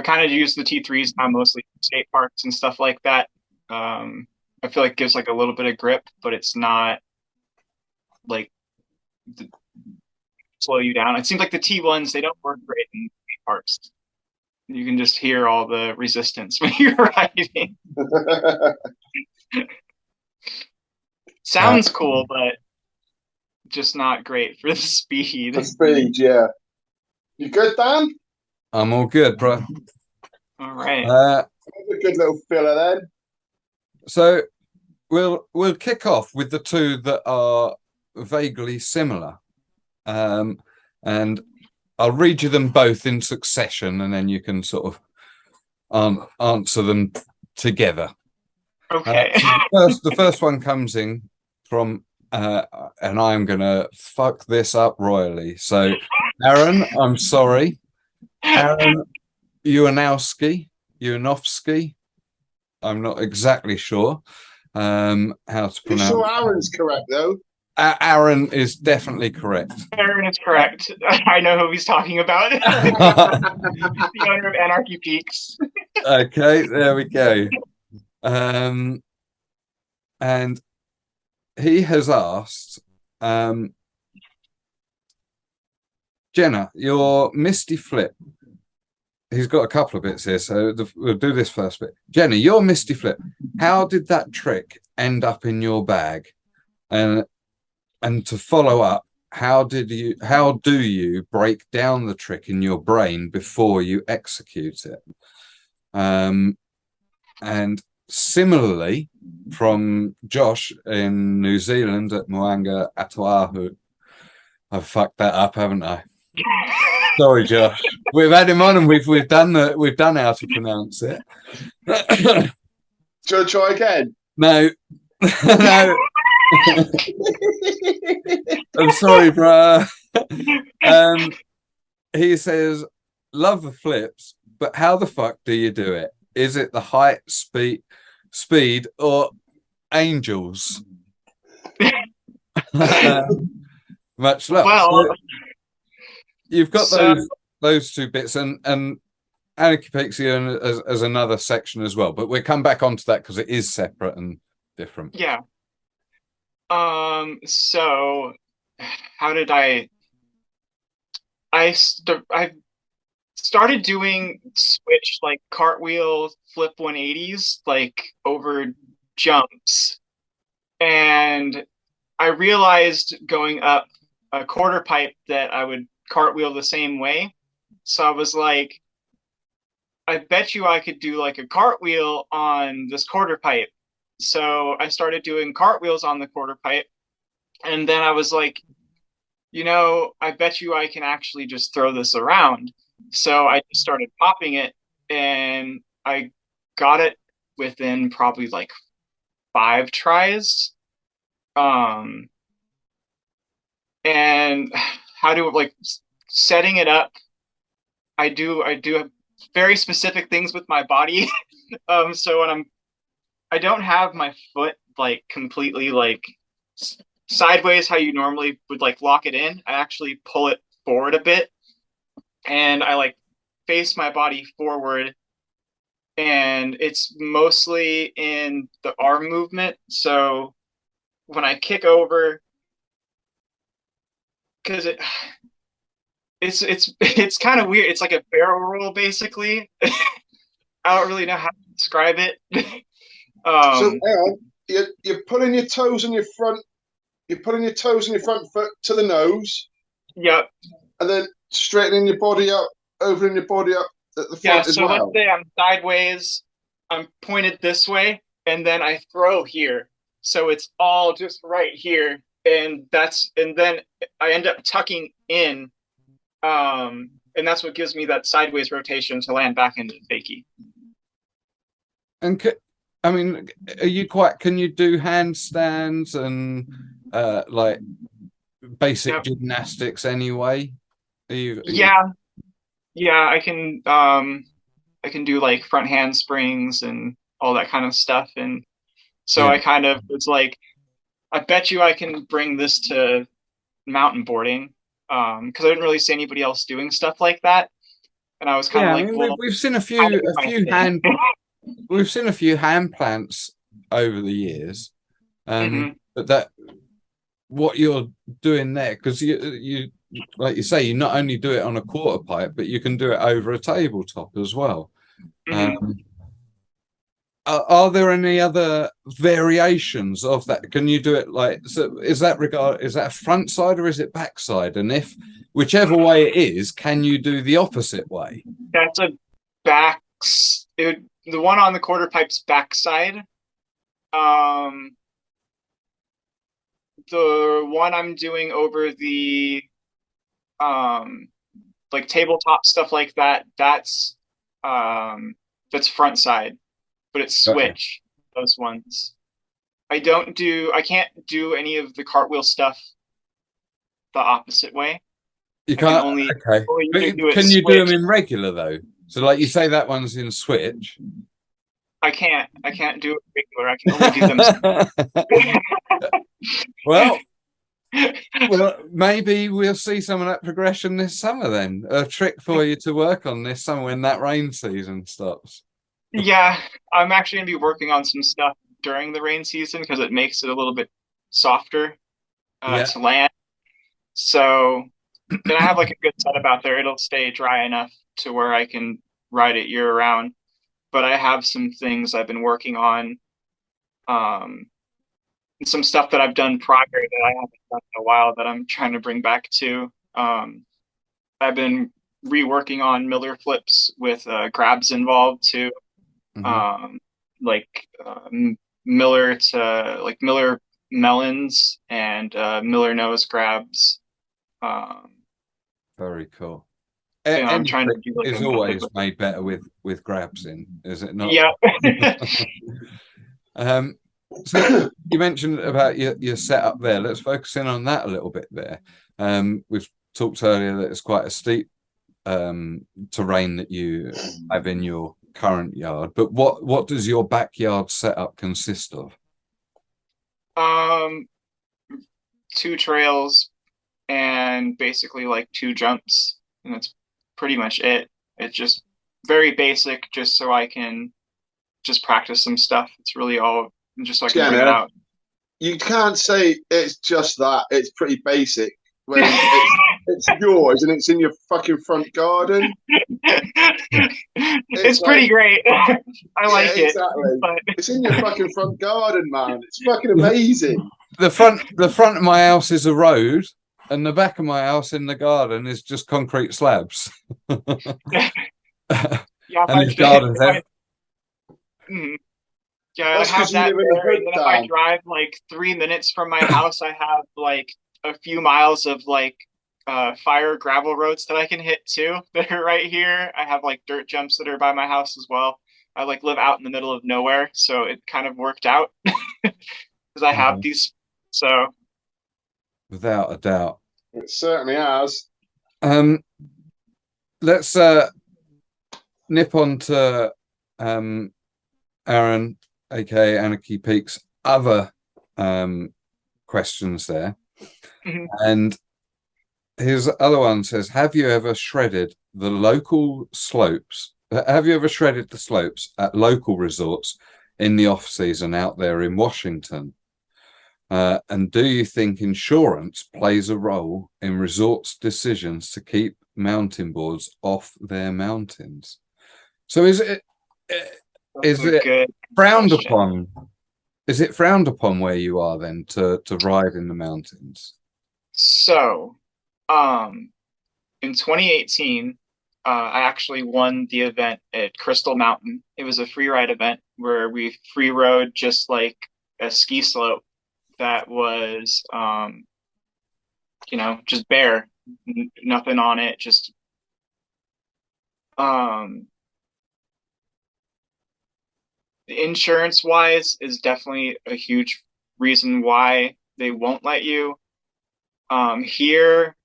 kind of used the T3s now mostly for skate parks and stuff like that. I feel like it gives like a little bit of grip, but it's not like slow you down. It seems like the T1s, they don't work great in skate parks. You can just hear all the resistance when you're riding. Sounds cool, but just not great for the speed. For speed, yeah. You good, Dan? I'm all good, bro. All right. That's a good little filler then. So we'll kick off with the two that are vaguely similar. And I'll read you them both in succession, and then you can sort of answer them together. Okay. So the first one comes in from, and I'm gonna fuck this up royally. So, Aaron, I'm sorry, Aaron Uanowski, I'm not exactly sure how to pronounce. You sure Aaron's correct though? Aaron is definitely correct. Aaron is correct. I know who he's talking about. The owner of Anarchy Peaks. Okay, there we go. And he has asked, Jenna, your Misty Flip. He's got a couple of bits here, so we'll do this first bit. Jenna, your Misty Flip. How did that trick end up in your bag? And to follow up, how do you break down the trick in your brain before you execute it? And similarly, from Josh in New Zealand at Moanga Atuahu, I've fucked that up, haven't I? Sorry, Josh. We've had him on, and we've done how to pronounce it. Shall I try again? No, no. I'm sorry, bro. He says, "Love the flips, but how the fuck do you do it? Is it the height, speed, or angels?" Much love. Well, so you've got those two bits, and Anarchy Peaks as another section as well. But we'll come back onto that because it is separate and different. Yeah. So how did I started doing switch like cartwheel flip 180s like over jumps, and I realized going up a quarter pipe that I would cartwheel the same way. So I was like, I bet you I could do like a cartwheel on this quarter pipe. So I started doing cartwheels on the quarter pipe. And then I was like, I bet you I can actually just throw this around. So I just started popping it, and I got it within probably like 5 tries. And how do like setting it up, I do have very specific things with my body. So when I don't have my foot like completely like sideways how you normally would like lock it in. I actually pull it forward a bit, and I like face my body forward, and it's mostly in the arm movement. So when I kick over, because it's kind of weird. It's like a barrel roll basically. I don't really know how to describe it. So you're pulling your toes on your front. You're putting your toes on your front foot to the nose. Yep. And then straightening your body up, opening your body up at the front as well. So let's say I'm sideways, I'm pointed this way, and then I throw here. So it's all just right here. and then I end up tucking in, and that's what gives me that sideways rotation to land back into the fakie. And I mean, can you do handstands and like basic gymnastics anyway? Yeah, I can do like front handsprings and all that kind of stuff. And so I kind of, it's like, I bet you I can bring this to mountain boarding, because I didn't really see anybody else doing stuff like that. And I was kind of I like, mean, well, we've seen a few we've seen a few hand plants over the years, but that what you're doing there, because you like you say, you not only do it on a quarter pipe, but you can do it over a tabletop as well. Are there any other variations of that? Can you do it like, so is that a front side or is it backside? And if whichever way it is, can you do the opposite way? That's a the one on the quarter pipe's backside. The one I'm doing over the like tabletop stuff like that, that's front side, but it's switch. Those ones. I can't do any of the cartwheel stuff the opposite way. You can't. Okay. Can you do them in regular though? So like you say, that one's in switch. I can't do it regular. I can only do them. Well, maybe we'll see some of that progression this summer then. A trick for you to work on this summer when that rain season stops. Yeah, I'm actually going to be working on some stuff during the rain season because it makes it a little bit softer to land. So then I have like a good setup out there. It'll stay dry enough to where I can ride it year round. But I have some things I've been working on, some stuff that I've done prior that I haven't done in a while that I'm trying to bring back to. I've been reworking on Miller flips with grabs involved too. Miller melons and Miller nose grabs. Very cool. I'm trying to do is always made better with grabs in, is it not? Yeah. So you mentioned about your setup there. Let's focus in on that a little bit there. We've talked earlier that it's quite a steep terrain that you have in your current yard, but what does your backyard setup consist of? 2 trails and basically like 2 jumps, and that's pretty much it. It's just very basic, just so I can just practice some stuff. It's really all just so I can bring it out. You can't say it's just that. It's pretty basic when it's yours and it's in your fucking front garden. It's like, pretty great. I like it. Exactly. But... It's in your fucking front garden, man. It's fucking amazing. The front of my house is a road, and the back of my house in the garden is just concrete slabs. Yeah, and there's gardens there. Yeah, I have that there, and then if I drive like 3 minutes from my house, I have like a few miles of like fire gravel roads that I can hit too that are right here. I have like dirt jumps that are by my house as well. I like live out in the middle of nowhere, so it kind of worked out because I have these. So without a doubt, it certainly has. Let's nip on to Aaron, aka Anarchy Peak's other questions there. And his other one says, have you ever shredded the slopes at local resorts in the off season out there in Washington? And do you think insurance plays a role in resorts' decisions to keep mountain boards off their mountains? So is it frowned upon? Is it frowned upon where you are then to ride in the mountains? So, in 2018, I actually won the event at Crystal Mountain. It was a free ride event where we free rode just like a ski slope that was, just bare, nothing on it, just, insurance wise is definitely a huge reason why they won't let you. Here,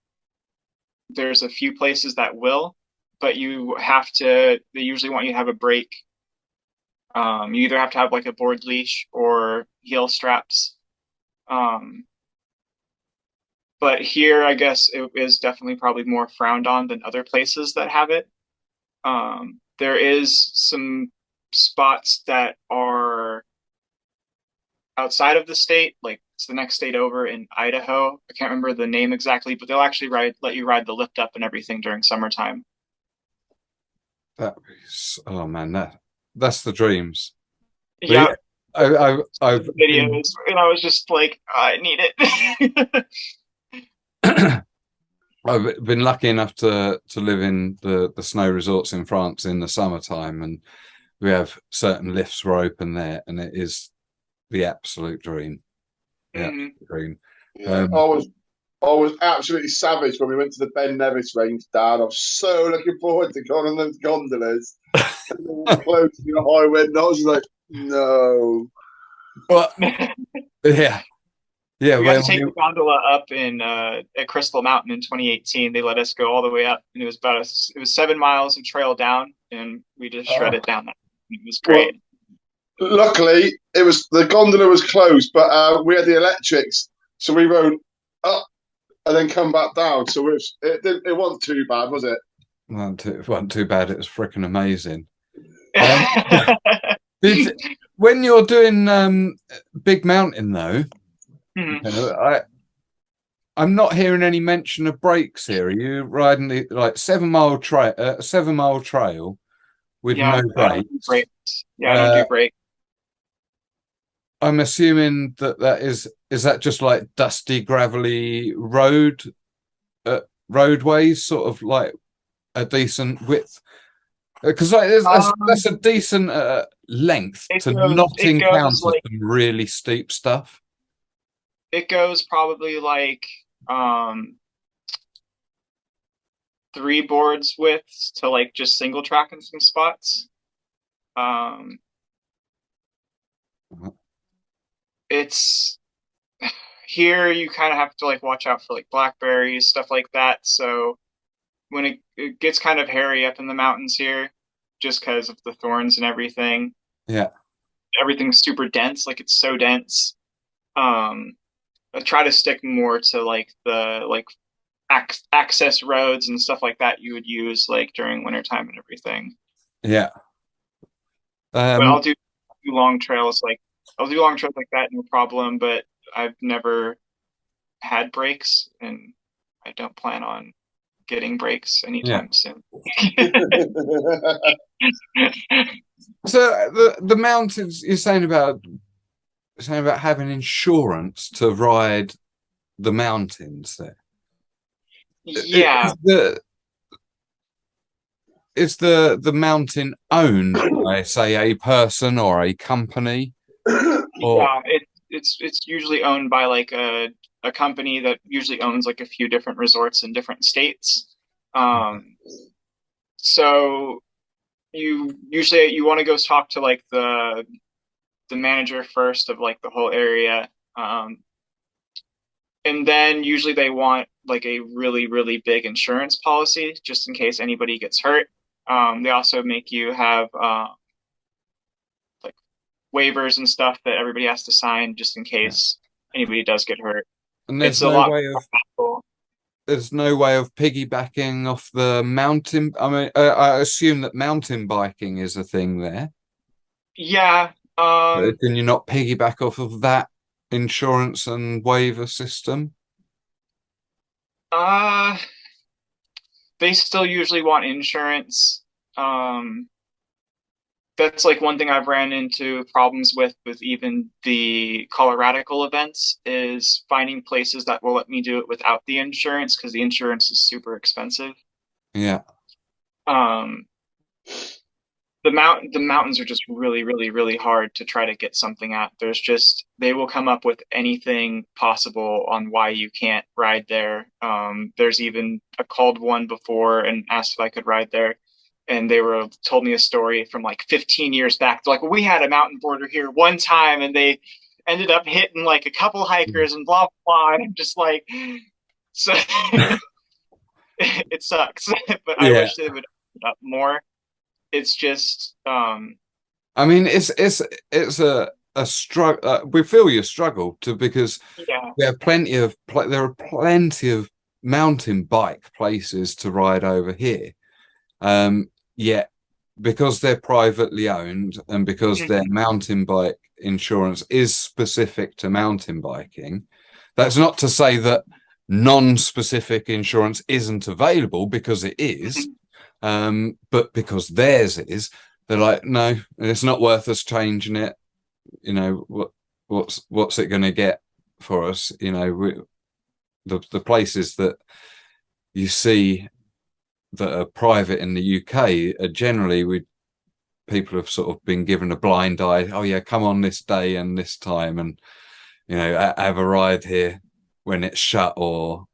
there's a few places that will, but they usually want you to have a brake. You either have to have like a board leash or heel straps. But here, I guess it is definitely probably more frowned on than other places that have it. There is some spots that are outside of the state, like it's the next state over in Idaho. I can't remember the name exactly, but they'll actually let you ride the lift up and everything during summertime. Oh man, that's the dreams. Yeah, I've videos, and I was just like, I need it. I've been lucky enough to live in the snow resorts in France in the summertime, and we have certain lifts were open there, and it is the absolute dream. Absolute dream. Yeah, I was absolutely savage when we went to the Ben Nevis range, Dad. I was so looking forward to going on those gondolas. And they were close to the high wind. I was like, no. Well, yeah. Yeah, we got to take the gondola up at Crystal Mountain in 2018. They let us go all the way up, and it was 7 miles of trail down, and we just shredded down that. It was great. Well, luckily, the gondola was closed, but we had the electrics, so we rode up and then come back down. So it wasn't too bad, was it? It wasn't too bad. It was freaking amazing. When you're doing Big Mountain, though. Mm-hmm. I'm not hearing any mention of brakes here. Are you riding the 7-mile trail with no brakes? Yeah, I don't do brakes. I'm assuming that is that just like dusty, gravelly roadways, sort of like a decent width, because that's a decent length to not encounter some really steep stuff. It goes probably like 3 boards widths to like just single track in some spots. It's here you kind of have to like watch out for like blackberries, stuff like that. So when it gets kind of hairy up in the mountains here, just because of the thorns and everything. Yeah, everything's super dense. Like it's so dense. I try to stick more to like the access roads and stuff like that you would use like during wintertime and everything. Yeah. But I'll do long trails like that, no problem. But I've never had brakes, and I don't plan on getting brakes anytime soon. So the mountains, you're saying about having insurance to ride the mountains there. Yeah. Is the mountain owned by, say, a person or a company? Yeah, it's usually owned by like a company that usually owns like a few different resorts in different states. So you want to go talk to like the manager first of like the whole area. And then usually they want like a really, really big insurance policy just in case anybody gets hurt. They also make you have like waivers and stuff that everybody has to sign just in case anybody does get hurt. And there's no way of piggybacking off the mountain. I mean, I assume that mountain biking is a thing there. Yeah. Can you not piggyback off of that insurance and waiver system? They still usually want insurance. That's like one thing I've ran into problems with even the coloradical events is finding places that will let me do it without the insurance because the insurance is super expensive. Yeah. The the mountains are just really, really, really hard to try to get something at. They will come up with anything possible on why you can't ride there. There's even I called one before and asked if I could ride there, and they told me a story from like 15 years back. They're like, well, we had a mountain boarder here one time, and they ended up hitting like a couple hikers and blah blah. And I'm just like, so it sucks, but I wish they would open up more. It's just I mean, it's a struggle. We feel your struggle because there are plenty of mountain bike places to ride over here. Yet because they're privately owned and because their mountain bike insurance is specific to mountain biking, that's not to say that non-specific insurance isn't available, because it is. But because theirs is, they're like, no, it's not worth us changing it. You know, what's it going to get for us? You know, the places that you see that are private in the UK are generally people have sort of been given a blind eye. Oh yeah, come on this day and this time, and you know, have a ride here when it's shut, or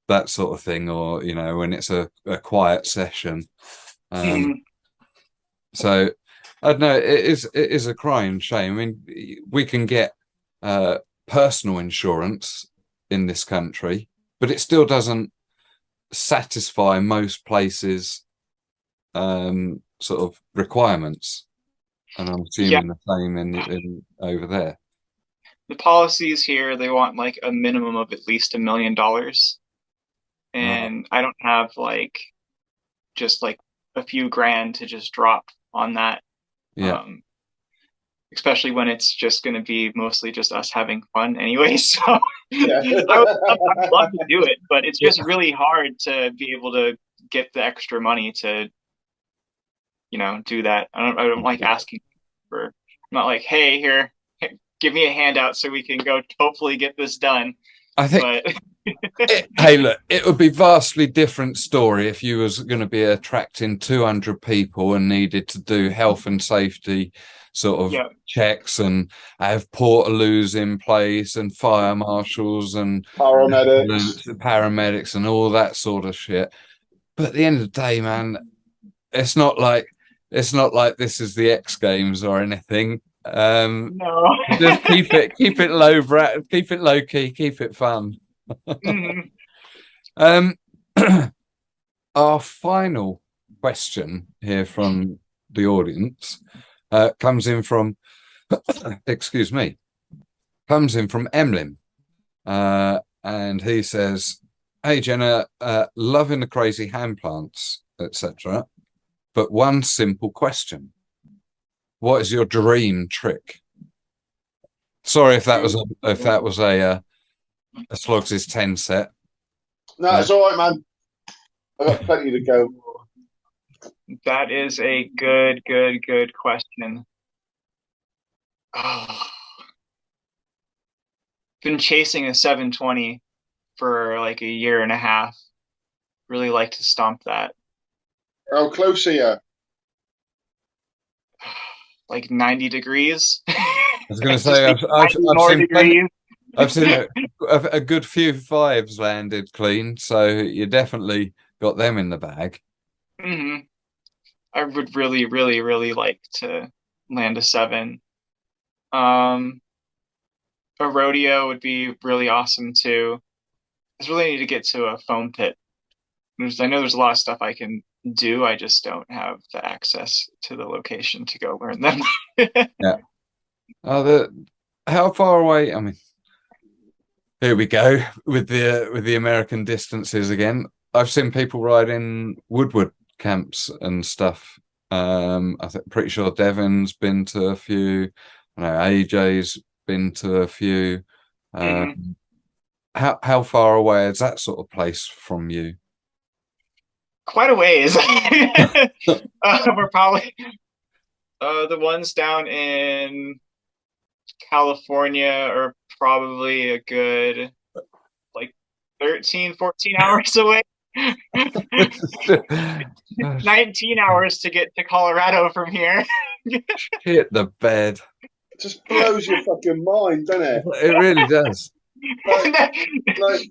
that sort of thing, or you know, when it's a quiet session. So I don't know, it is a crying shame. I mean, we can get personal insurance in this country, but it still doesn't satisfy most places sort of requirements, and I'm assuming the same in over there. The policies here, they want like a minimum of at least $1 million, and I don't have like just like a few grand to just drop on that. Especially when it's just going to be mostly just us having fun anyway. So I would love to do it, but it's just really hard to be able to get the extra money to, you know, do that. I don't like asking for. I'm not like, hey, here, give me a handout so we can go hopefully get this done. I think. Hey, look, it would be vastly different story if you was going to be attracting 200 people and needed to do health and safety sort of checks and have portaloos in place and fire marshals and paramedics and all that sort of shit. But at the end of the day, man, it's not like this is the X Games or anything. No. Just keep it low, keep it low key, keep it fun. Our final question here from the audience comes in from Emlyn, and he says, hey Jenna, loving the crazy hand plants, etc., but one simple question: what is your dream trick? Sorry if that was a Slogs' 10 set. No, it's all right, man. I've got plenty to go. That is a good question. Been chasing a 720 for like a year and a half. Really like to stomp that. How close are you? Like 90 degrees. I was going to say, I've seen a good few fives landed clean, so you definitely got them in the bag. I would really like to land a 7. A rodeo would be really awesome too. I just really need to get to a foam pit. I know there's a lot of stuff I can do. I just don't have the access to the location to go learn them. Yeah. How far away? I mean, here we go with the American distances again. I've seen people riding Woodward camps and stuff. I'm pretty sure Devin's been to a few. I know AJ's been to a few. How far away is that sort of place from you? Quite a ways. We're probably the ones down in California are probably a good like 13-14 hours away. 19 hours to get to Colorado from here. Shit the bed. It just blows your fucking mind, doesn't it? It really does. Like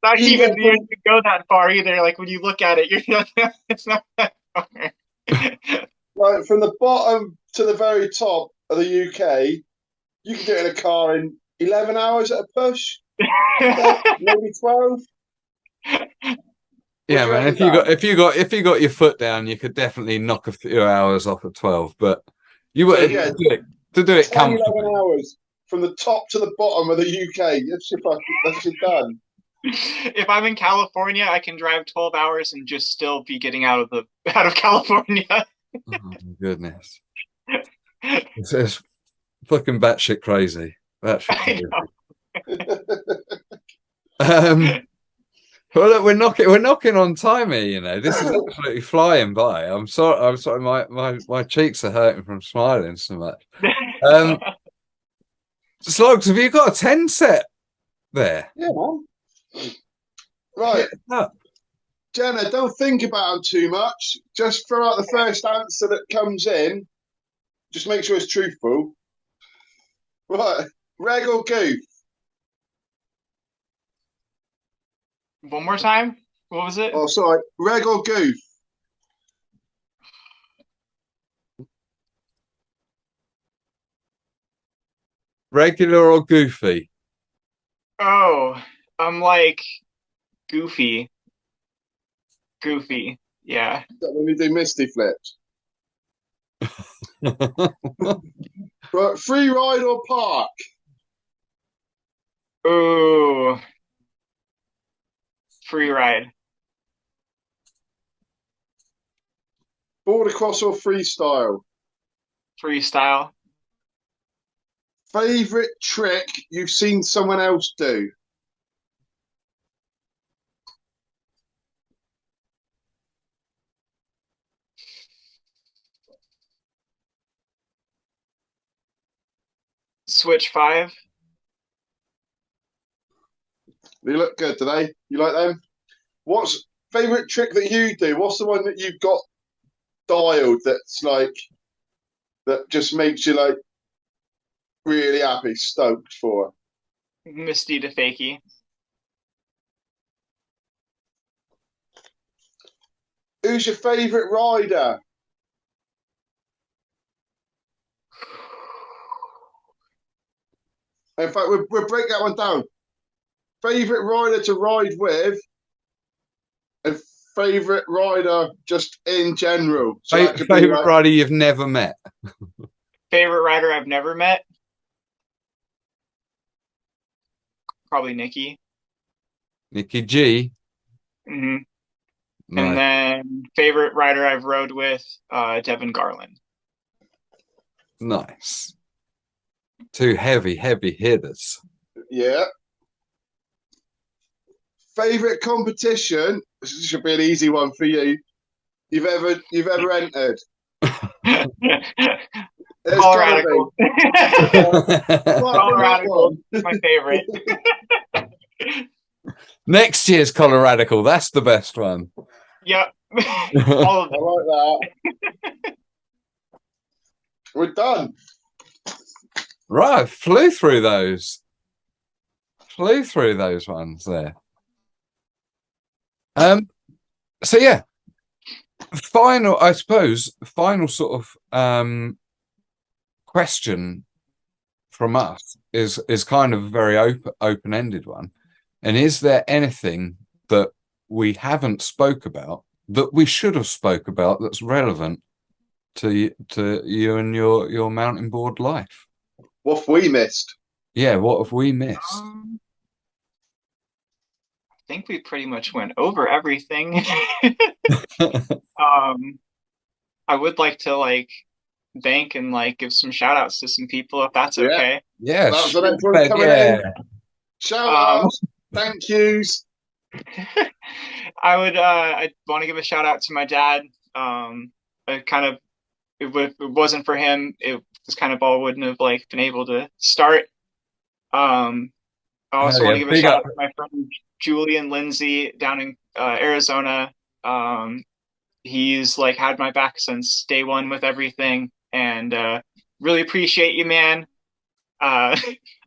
Not you even go you from- go that far either. Like when you look at it, it's not that far. like from the bottom to the very top of the UK, you can do it in a car in 11 hours at a push. Maybe 12. Yeah, you man. reckon, Dan? If you got your foot down, you could definitely knock a few hours off at 12. But you So, would yeah, to do it 10, 11 comfortably. hours from the top to the bottom of the UK. That's your done. If I'm in California, I can drive 12 hours and just still be getting out of California. Oh my goodness. It's fucking batshit crazy. Batshit I crazy. know. Well, look, we're knocking on time here. You know, this is absolutely flying by. I'm sorry. My cheeks are hurting from smiling so much. Slogs, have you got a 10 set there? Yeah, man. Right. Jenna, don't think about them too much. Just throw out the first answer that comes in. Just make sure it's truthful. Right. Reg or goof? One more time. What was it? Oh, sorry. Reg or goof? Regular or goofy? Oh, I'm like goofy. Goofy. Yeah. Is that when we do Misty flips? Right. Free ride or park? Ooh. Free ride. Border cross or freestyle? Freestyle. Favorite trick you've seen someone else do? Switch 5. They look good today. You like them? What's favorite trick that you do? What's the one that you've got dialed that's like that just makes you like really happy, stoked for? Misty to fakie. Who's your favorite rider? In fact, we'll break that one down. Favorite rider to ride with, and favorite rider just in general. So that could be Favorite like, rider you've never met? Favorite rider I've never met? Probably Nikki. Nikki G. Hmm. Nice. And then favorite rider I've rode with, Devin Garland. Nice. Two heavy hitters. yeah. Favorite competition. This should be an easy one for you. You've ever entered. Coloradical. Coloradical. My favorite. Next year's coloradical. That's the best one. Yep. All of I them. like that. We're done. Right, flew through those. Flew through those ones there. So yeah. I suppose, final sort of question from us is kind of a very open-ended one. And is there anything that we haven't spoke about that we should have spoke about that's relevant to you and your mountain board life? What have we missed? Yeah, what have we missed? I think we pretty much went over everything. I would like to thank and give some shout outs to some people if that's okay. Yeah. That's the next one coming in. Shout outs, thank yous. I want to give a shout out to my dad. If it wasn't for him, it was kind of all wouldn't have been able to start. I also want to give a big shout up. out to my friend Julie and Lindsay down in Arizona. He's like had my back since day one with everything, and really appreciate you, man.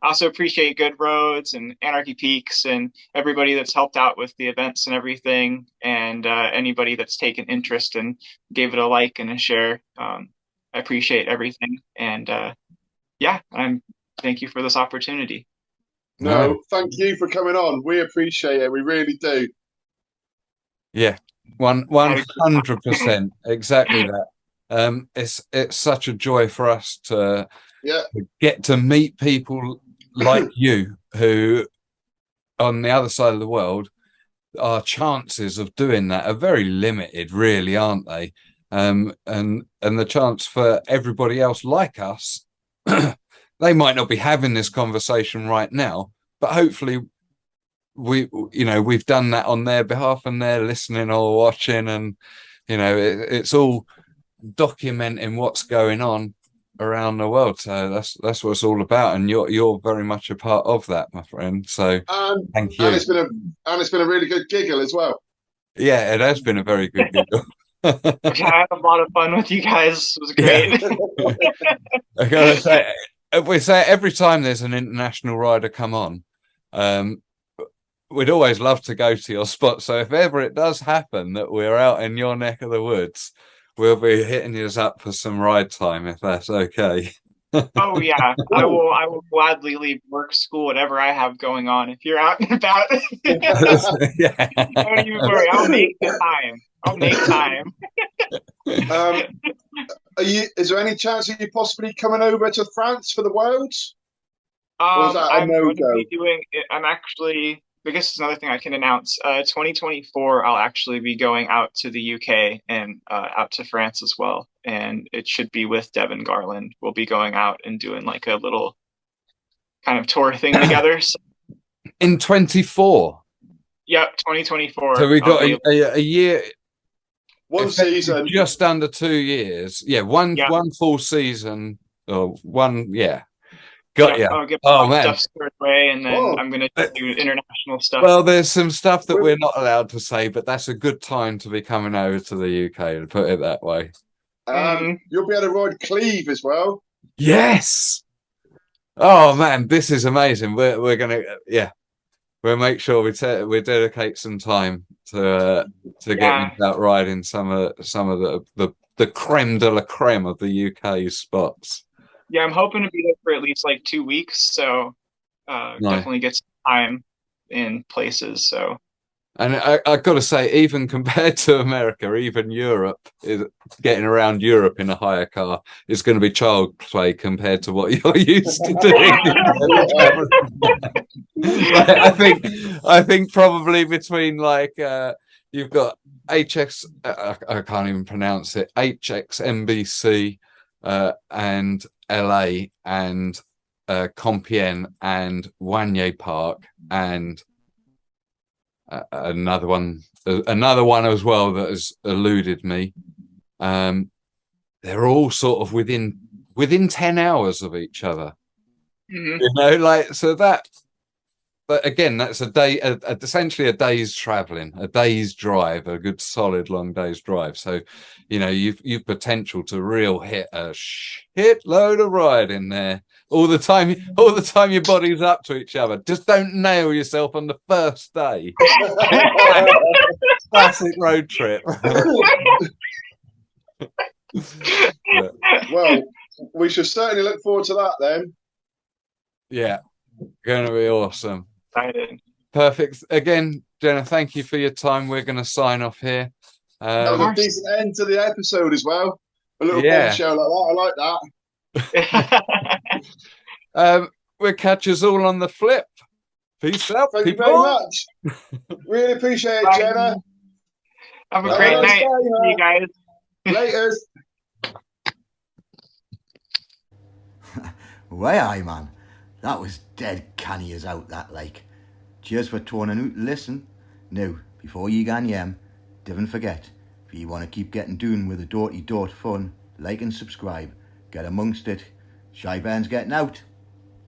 Also appreciate Good Roads and Anarchy Peaks and everybody that's helped out with the events and everything, and anybody that's taken interest and gave it a like and a share. I appreciate everything, and thank you for this opportunity. No, thank you for coming on. We appreciate it. We really do. Yeah, 100%, exactly that. It's such a joy for us to get to meet people like you who, on the other side of the world, our chances of doing that are very limited, really, aren't they? And the chance for everybody else like us, they might not be having this conversation right now, but hopefully we've done that on their behalf, and they're listening or watching, and it's all documenting what's going on around the world. So that's what it's all about, and you're very much a part of that, my friend. So thank you. And it's been a really good giggle as well. Yeah, it has been a very good giggle. I had a lot of fun with you guys. It was great. Yeah. I gotta say, we say every time there's an international rider come on, we'd always love to go to your spot. So if ever it does happen that we're out in your neck of the woods, we'll be hitting you up for some ride time, if that's okay. Oh yeah, I will gladly leave work, school, whatever I have going on. If you're out and about, Yeah. don't even worry. I'll make the time. I'll make time. Is there any chance of you possibly coming over to France for the Worlds? I'm going to be doing it. I'm actually, I guess it's another thing I can announce. 2024, I'll actually be going out to the UK and out to France as well. And it should be with Devin Garland. We'll be going out and doing like a little kind of tour thing together. So, in 24? Yep, 2024. So we got a year. One season. Just under 2 years. Yeah, one full season. Or one, Got you. I'll get my stuff squared away, and then I'm going to do international stuff. Well, there's some stuff that we're not allowed to say, but that's a good time to be coming over to the UK, to put it that way. You'll be able to ride Cleve as well. Yes. Oh man, this is amazing. We're gonna we'll make sure we dedicate some time to getting out riding some of the creme de la creme of the UK spots. Yeah, I'm hoping to be there for at least like 2 weeks, so definitely get some time in places. So, and I got to say, even compared to America, even Europe, getting around Europe in a hire car is going to be child play compared to what you're used to doing. I think probably between you've got HX, I can't even pronounce it, HXMBC and LA and Compiègne and Wanye Park and another one as well that has eluded me. They're all sort of within 10 hours of each other. Mm-hmm. But again, that's a day, essentially a day's traveling, a day's drive, a good solid long day's drive. So, you've potential to real hit a shitload of ride in there all the time. All the time your body's up to each other. Just don't nail yourself on the first day. Classic road trip. Well, we should certainly look forward to that then. Yeah, going to be awesome. Excited. Perfect. Again, Jenna, thank you for your time. We're going to sign off here. That was a decent end to the episode as well. A little bombshell like that. I like that. We'll catch us all on the flip. Peace out. Thank you very much. Really appreciate it, Jenna. Have a great night, you guys. Laters. Way aye, man. That was dead canny as out that like. Cheers for tuning out to listen. Now, before you gan yem, don't forget, if you want to keep getting doing with the Dorty Dort fun, like and subscribe. Get amongst it. Shy Ben's getting out.